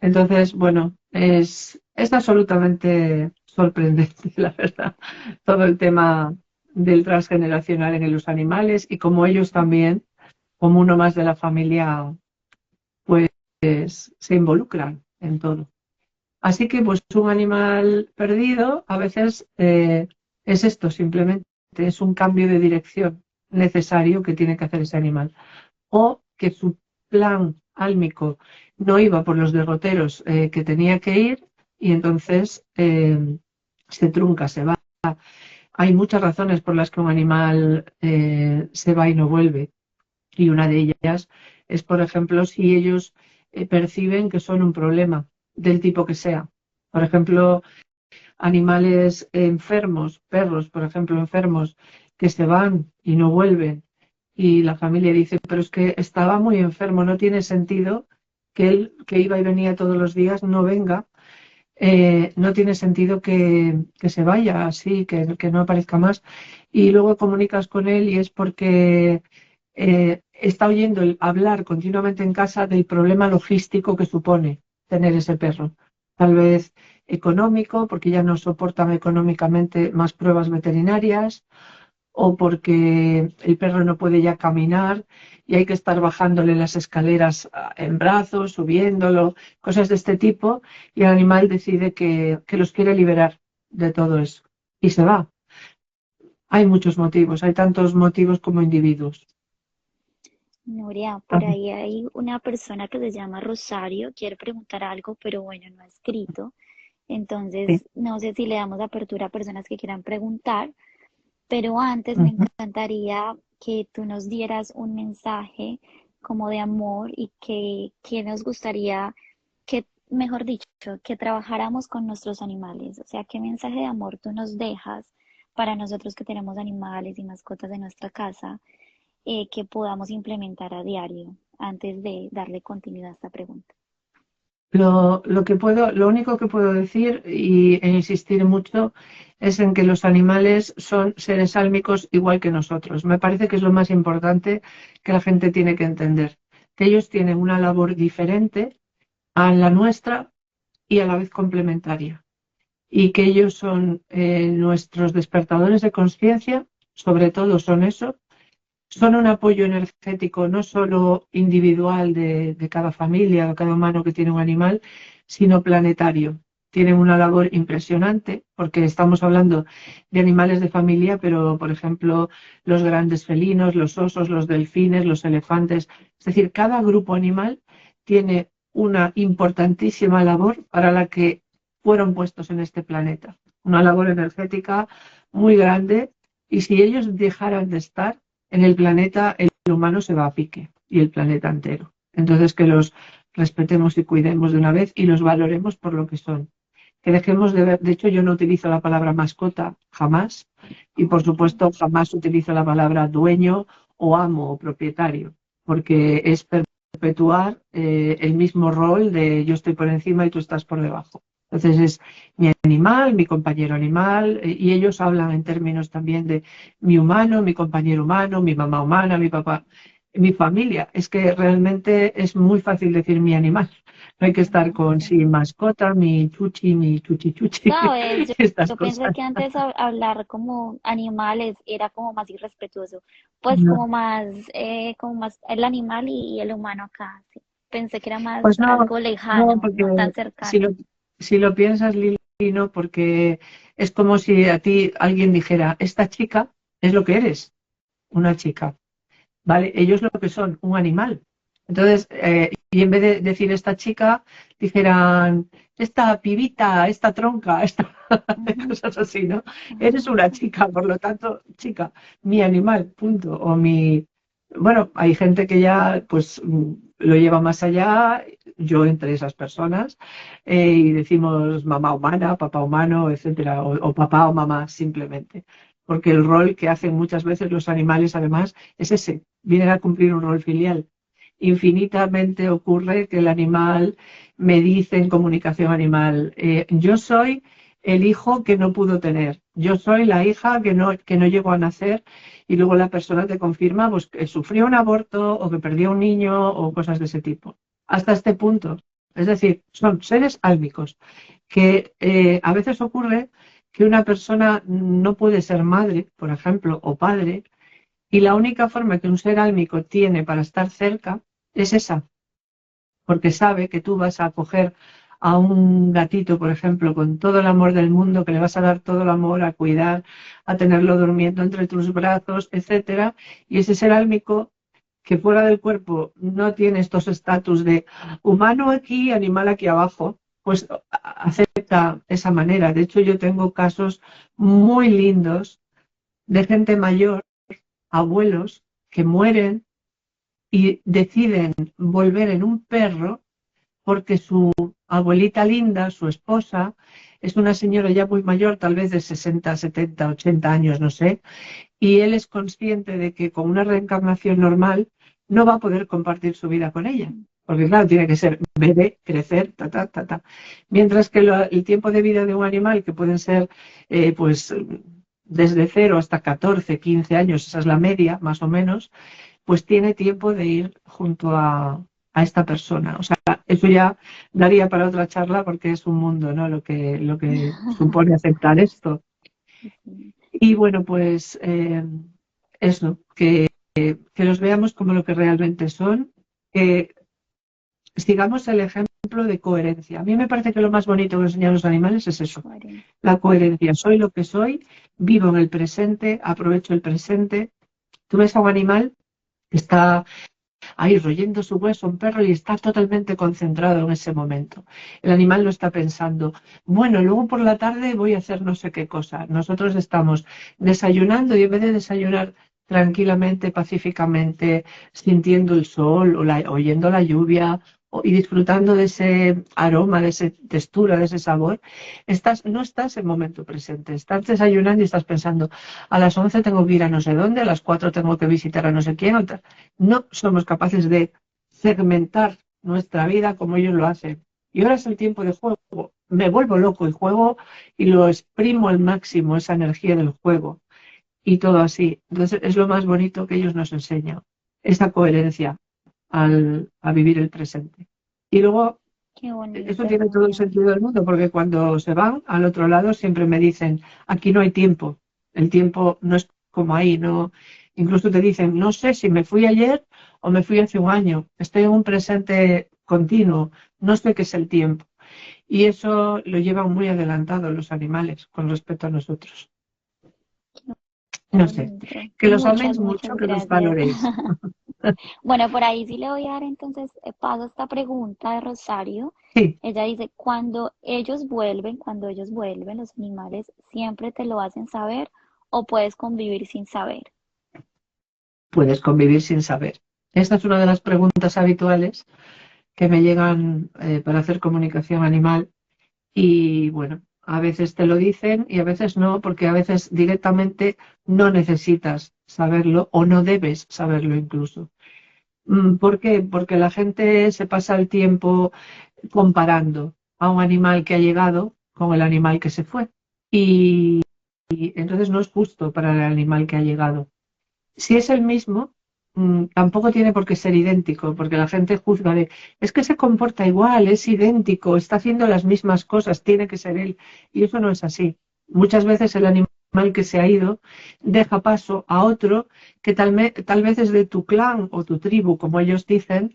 Entonces, bueno, es absolutamente sorprendente, la verdad, todo el tema del transgeneracional en los animales y como ellos también, como uno más de la familia, pues se involucran en todo. Así que pues un animal perdido a veces es esto, simplemente es un cambio de dirección. necesario que tiene que hacer ese animal. O que su plan álmico no iba por los derroteros que tenía que ir y entonces se trunca, se va. Hay muchas razones por las que un animal se va y no vuelve. Y una de ellas es, por ejemplo, si ellos perciben que son un problema del tipo que sea. Por ejemplo, animales enfermos, perros, por ejemplo, enfermos, que se van y no vuelven. Y la familia dice, pero es que estaba muy enfermo, no tiene sentido que él, que iba y venía todos los días, no venga. No tiene sentido que se vaya así, que no aparezca más. Y luego comunicas con él y es porque está oyendo hablar continuamente en casa del problema logístico que supone tener ese perro. Tal vez económico, porque ya no soportan económicamente más pruebas veterinarias, o porque el perro no puede ya caminar y hay que estar bajándole las escaleras en brazos, subiéndolo, cosas de este tipo, y el animal decide que los quiere liberar de todo eso y se va. Hay muchos motivos, hay tantos motivos como individuos. Nuria, Ah, por ahí hay una persona que se llama Rosario, quiere preguntar algo, pero bueno, no ha escrito. sí. Entonces, no sé si le damos apertura a personas que quieran preguntar, pero antes me Ujú. encantaría que tú nos dieras un mensaje como de amor y que nos gustaría que, mejor dicho, que trabajáramos con nuestros animales. O sea, ¿qué mensaje de amor tú nos dejas para nosotros que tenemos animales y mascotas en nuestra casa, que podamos implementar a diario antes de darle continuidad a esta pregunta? Lo único que puedo decir e insistir mucho es en que los animales son seres álmicos igual que nosotros. Me parece que es lo más importante que la gente tiene que entender, que ellos tienen una labor diferente a la nuestra y a la vez complementaria, y que ellos son nuestros despertadores de conciencia, sobre todo son eso, son un apoyo energético no solo individual de cada familia o cada humano que tiene un animal, sino planetario. Tienen una labor impresionante porque estamos hablando de animales de familia, pero por ejemplo los grandes felinos, los osos, los delfines, los elefantes, es decir, cada grupo animal tiene una importantísima labor para la que fueron puestos en este planeta. Una labor energética muy grande y si ellos dejaran de estar, en el planeta el humano se va a pique y el planeta entero. Entonces que los respetemos y cuidemos de una vez y los valoremos por lo que son. Que dejemos de ver, de hecho yo no utilizo la palabra mascota jamás y por Ok. supuesto jamás utilizo la palabra dueño o amo o propietario, porque es perpetuar el mismo rol de yo estoy por encima y tú estás por debajo. Entonces es mi animal, mi compañero animal, y ellos hablan en términos también de mi humano, mi compañero humano, mi mamá humana, mi papá, mi familia. Es que realmente es muy fácil decir mi animal. No hay que estar Ujú, con sí. sí mascota, mi chuchi chuchi, Sabes, estas yo pensé cosas. que antes hablar como animales era como más irrespetuoso, pues No. como más el animal y el humano acá, sí. Pensé que era más Pues no, algo no, lejano, porque no tan si cercano. lo, si lo piensas, Lili, no, porque es como si a ti alguien dijera, esta chica es lo que eres, una chica. ¿Vale? Ellos lo que son, un animal. Entonces, y en vez de decir esta chica, dijeran esta pibita, esta tronca, esta Ujú, cosas así, ¿no? Eres ujú, una sí. chica, por lo tanto, chica, mi animal, punto. O mi. Bueno, hay gente que ya pues lo lleva más allá, yo entre esas personas, y decimos mamá humana, papá humano, etcétera, o papá o mamá simplemente. Porque el rol que hacen muchas veces los animales, además, es ese, vienen a cumplir un rol filial. Infinitamente ocurre que el animal me dice en comunicación animal, yo soy el hijo que no pudo tener, yo soy la hija que no llegó a nacer y luego la persona te confirma pues, que sufrió un aborto o que perdió un niño o cosas de ese tipo. Hasta este punto. Es decir, son seres álmicos que a veces ocurre que una persona no puede ser madre, por ejemplo, o padre, y la única forma que un ser álmico tiene para estar cerca es esa, porque sabe que tú vas a acoger a un gatito, por ejemplo, con todo el amor del mundo, que le vas a dar todo el amor, a cuidar, a tenerlo durmiendo entre tus brazos, etcétera, y ese ser álmico que fuera del cuerpo no tiene estos estatus de humano aquí, animal aquí abajo, pues acepta esa manera. De hecho, yo tengo casos muy lindos de gente mayor, abuelos, que mueren y deciden volver en un perro porque su abuelita linda, su esposa, es una señora ya muy mayor, tal vez de 60, 70, 80 años, no sé, y él es consciente de que con una reencarnación normal no va a poder compartir su vida con ella. Porque claro, tiene que ser bebé, crecer, ta, ta, ta, ta. Mientras que el tiempo de vida de un animal, que pueden ser pues desde 0 hasta 14, 15 años, esa es la media, más o menos, pues tiene tiempo de ir junto a esta persona. O sea, eso ya daría para otra charla porque es un mundo, ¿no? Lo que supone aceptar esto. Sí. Y bueno, pues eso, que los veamos como lo que realmente son, que sigamos el ejemplo de coherencia. A mí me parece que lo más bonito que enseñan los animales es eso, Coherencia. la coherencia. Soy lo que soy, vivo en el presente, aprovecho el presente. Tú ves a un animal que está ahí royendo su hueso, un perro, y está totalmente concentrado en ese momento. El animal no está pensando, bueno, luego por la tarde voy a hacer no sé qué cosa. Nosotros estamos desayunando y en vez de desayunar tranquilamente, pacíficamente, sintiendo el sol o oyendo la lluvia y disfrutando de ese aroma, de esa textura, de ese sabor, no estás en momento presente, estás desayunando y estás pensando, a las 11 tengo que ir a no sé dónde, a las 4 tengo que visitar a no sé quién, no somos capaces de segmentar nuestra vida como ellos lo hacen. Y ahora es el tiempo de juego. Me vuelvo loco y juego y lo exprimo al máximo, esa energía del juego y todo así. Entonces es lo más bonito que ellos nos enseñan, esa coherencia a vivir el presente. Y luego, Qué eso bonito, tiene todo el Nuria. sentido del mundo, porque cuando se van al otro lado siempre me dicen, aquí no hay tiempo, el tiempo no es como ahí, no. Incluso te dicen, no sé si me fui ayer o me fui hace un año, estoy en un presente continuo, no sé qué es el tiempo. Y eso lo llevan muy adelantado los animales con respecto a nosotros. Qué No sé, bonito. que los Muchas, améis muchas mucho, que los gracias. valoréis. Bueno, por ahí sí le voy a dar entonces paso a esta pregunta de Rosario. Sí, Ella dice, cuando ellos vuelven, los animales siempre te lo hacen saber o puedes convivir sin saber. puedes convivir sin saber. Esta es una de las preguntas habituales que me llegan para hacer comunicación animal y bueno, a veces te lo dicen y a veces no, porque a veces directamente no necesitas saberlo o no debes saberlo incluso. ¿Por qué? Porque la gente se pasa el tiempo comparando a un animal que ha llegado con el animal que se fue y entonces no es justo para el animal que ha llegado. Si es el mismo, tampoco tiene por qué ser idéntico, porque la gente juzga de, es que se comporta igual, es idéntico, está haciendo las mismas cosas, tiene que ser él. Y eso no es así. Muchas veces el animal que se ha ido deja paso a otro que tal vez es de tu clan o tu tribu, como ellos dicen,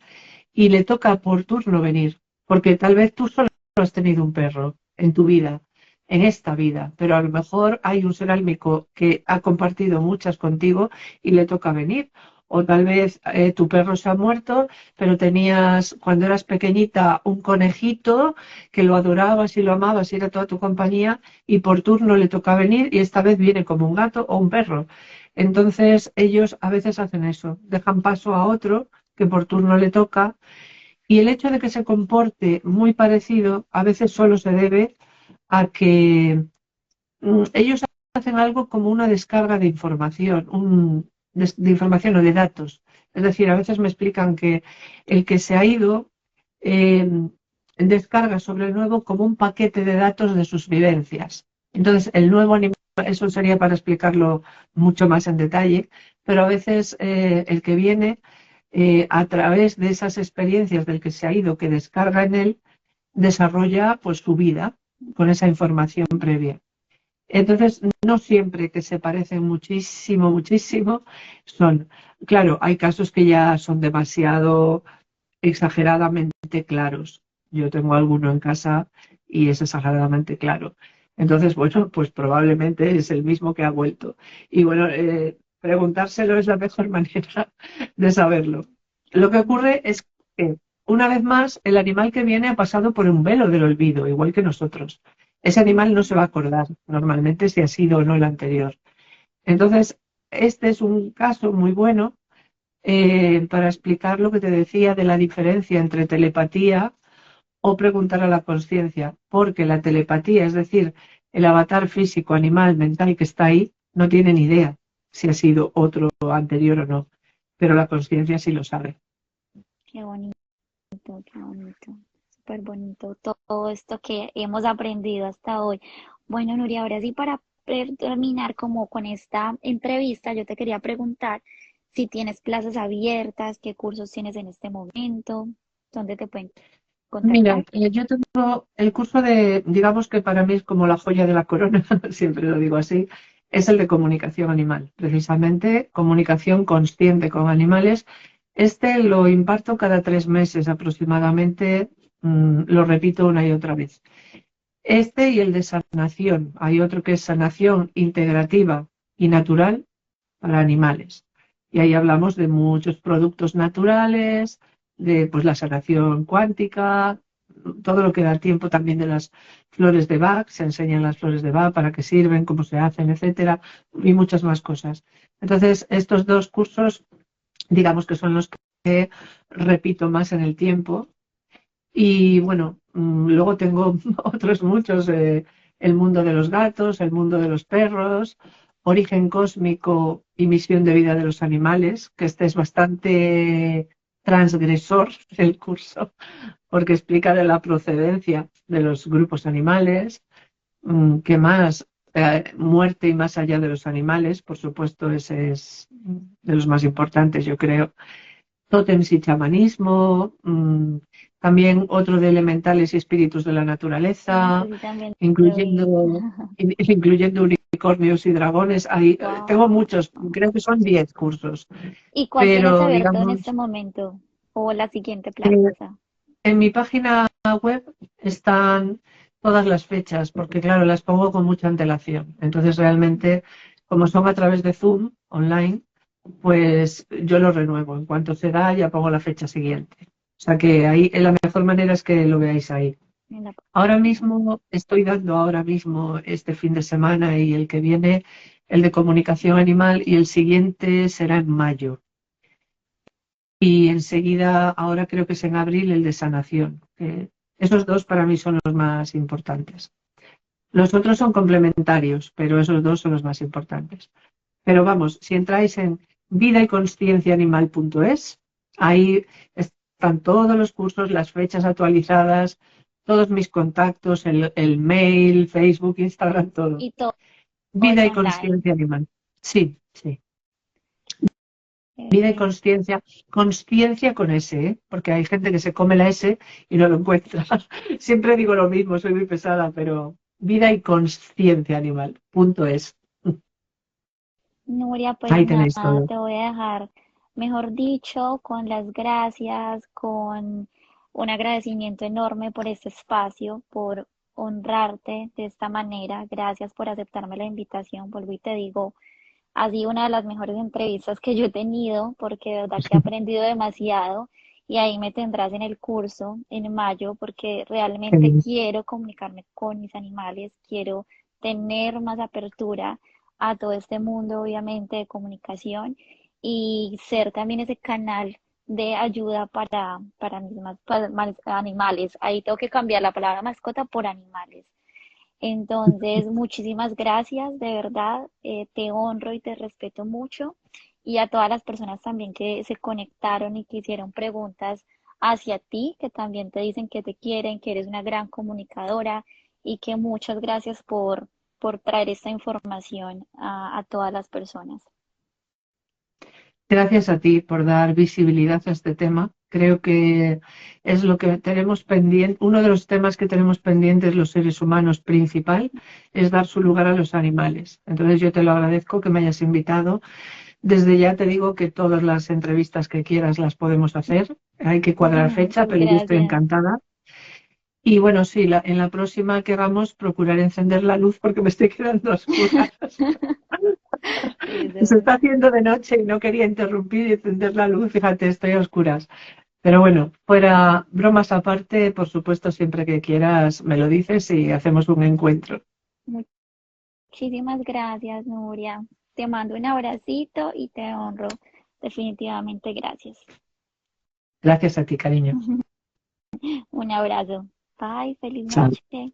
y le toca por turno venir, porque tal vez tú solo has tenido un perro en tu vida, en esta vida, pero a lo mejor hay un ser álmico que ha compartido muchas contigo y le toca venir. O tal vez tu perro se ha muerto, pero tenías cuando eras pequeñita un conejito que lo adorabas y lo amabas y era toda tu compañía y por turno le toca venir y esta vez viene como un gato o un perro. Entonces ellos a veces hacen eso, dejan paso a otro que por turno le toca y el hecho de que se comporte muy parecido a veces solo se debe a que ellos hacen algo como una descarga de información, de información o de datos. Es decir, a veces me explican que el que se ha ido eh, descarga sobre el nuevo como un paquete de datos de sus vivencias. Entonces, el nuevo animal, eso sería para explicarlo mucho más en detalle, pero a veces el que viene a través de esas experiencias del que se ha ido, que descarga en él, desarrolla pues su vida con esa información previa. Entonces, no siempre que se parecen muchísimo, muchísimo, son, claro, hay casos que ya son demasiado exageradamente claros. Yo tengo alguno en casa y es exageradamente claro. Entonces, bueno, pues probablemente es el mismo que ha vuelto. Y bueno, preguntárselo es la mejor manera de saberlo. Lo que ocurre es que, una vez más, el animal que viene ha pasado por un velo del olvido, igual que nosotros. Ese animal no se va a acordar normalmente si ha sido o no el anterior. Entonces, este es un caso muy bueno para explicar lo que te decía de la diferencia entre telepatía o preguntar a la conciencia, porque la telepatía, es decir, el avatar físico, animal, mental que está ahí, no tiene ni idea si ha sido otro anterior o no, pero la conciencia sí lo sabe. Qué bonito, qué bonito, súper bonito todo esto que hemos aprendido hasta hoy. Bueno, Nuria, ahora sí para terminar como con esta entrevista, yo te quería preguntar si tienes plazas abiertas, qué cursos tienes en este momento, dónde te pueden Mira, contactar. yo tengo el curso de, digamos que para mí es como la joya de la corona, siempre lo digo así, es el de comunicación animal, precisamente comunicación consciente con animales. Este lo imparto cada 3 meses aproximadamente, lo repito una y otra vez. Este y el de sanación. Hay otro que es sanación integrativa y natural para animales. Y ahí hablamos de muchos productos naturales, de pues la sanación cuántica, todo lo que da tiempo también de las flores de Bach, se enseñan las flores de Bach, para qué sirven, cómo se hacen, etcétera, y muchas más cosas. Entonces, estos dos cursos, digamos que son los que repito más en el tiempo. Y bueno, luego tengo otros muchos, el mundo de los gatos, el mundo de los perros, origen cósmico y misión de vida de los animales, que este es bastante transgresor el curso, porque explica de la procedencia de los grupos animales, qué más, muerte y más allá de los animales, por supuesto, ese es de los más importantes, yo creo. Tótems y chamanismo, también otro de elementales y espíritus de la Eso naturaleza, sí también lo vi. incluyendo, incluyendo unicornios y dragones. Tengo Wow. muchos, creo que son 10 cursos, ¿Y cuál tienes pero abierto en este digamos, momento? ¿O la siguiente eh, plaza? en mi página web están todas las fechas, porque claro, las pongo con mucha antelación. Entonces realmente, como son a través de Zoom online, pues yo lo renuevo. En cuanto se da, ya pongo la fecha siguiente. O sea que ahí, la mejor manera es que lo veáis ahí. En la Ahora página. mismo, estoy dando ahora mismo este fin de semana y el que viene, el de comunicación animal, y el siguiente será en mayo. Y enseguida, ahora creo que es en abril, el de sanación. Esos dos para mí son los más importantes. Los otros son complementarios, pero esos dos son los más importantes. Pero vamos, si entráis en vidayconscienciaanimal.es, ahí están todos los cursos, las fechas actualizadas, todos mis contactos, el mail, Facebook, Instagram, todo. Y todo es Vida y online. conciencia animal. Sí, sí. Vida y Eh, conciencia. Conciencia con S, ¿eh? Porque hay gente que se come la S y no lo encuentra. Siempre digo lo mismo, soy muy pesada, pero vida y conciencia animal.es. Nuria, pues Ahí tenéis nada, todo. te voy a dejar, mejor dicho, con las gracias, con un agradecimiento enorme por este espacio, por honrarte de esta manera. Gracias por aceptarme la invitación. Vuelvo y te digo, ha sido una de las mejores entrevistas que yo he tenido, porque de verdad que he aprendido demasiado y ahí me tendrás en el curso en mayo, porque realmente quiero comunicarme con mis animales, quiero tener más apertura a todo este mundo, obviamente, de comunicación y ser también ese canal de ayuda para mis animales. Ahí tengo que cambiar la palabra mascota por animales. Entonces, muchísimas gracias, de verdad, te honro y te respeto mucho. Y a todas las personas también que se conectaron y que hicieron preguntas hacia ti, que también te dicen que te quieren, que eres una gran comunicadora y que muchas gracias por traer esta información a todas las personas. Gracias a ti por dar visibilidad a este tema. Creo que es lo que tenemos pendiente, uno de los temas que tenemos pendientes los seres humanos principal es dar su lugar a los animales. Entonces yo te lo agradezco que me hayas invitado. Desde ya te digo que todas las entrevistas que quieras las podemos hacer. Hay que cuadrar fecha, pero yo estoy Gracias. encantada. Y bueno, sí, en la próxima que hagamos, procurar encender la luz porque me estoy quedando a oscuras. Sí, de Se está una. haciendo de noche y no quería interrumpir y encender la luz. Fíjate, estoy a oscuras. Pero bueno, fuera bromas aparte, por supuesto, siempre que quieras me lo dices y hacemos un encuentro. Muchísimas gracias, Nuria. Te mando un abracito y te honro. Definitivamente gracias. Gracias a ti, cariño. Un abrazo. Bye, feliz Chao. noche.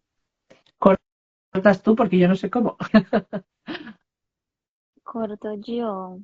Cortas tú porque yo no sé cómo. Corto yo.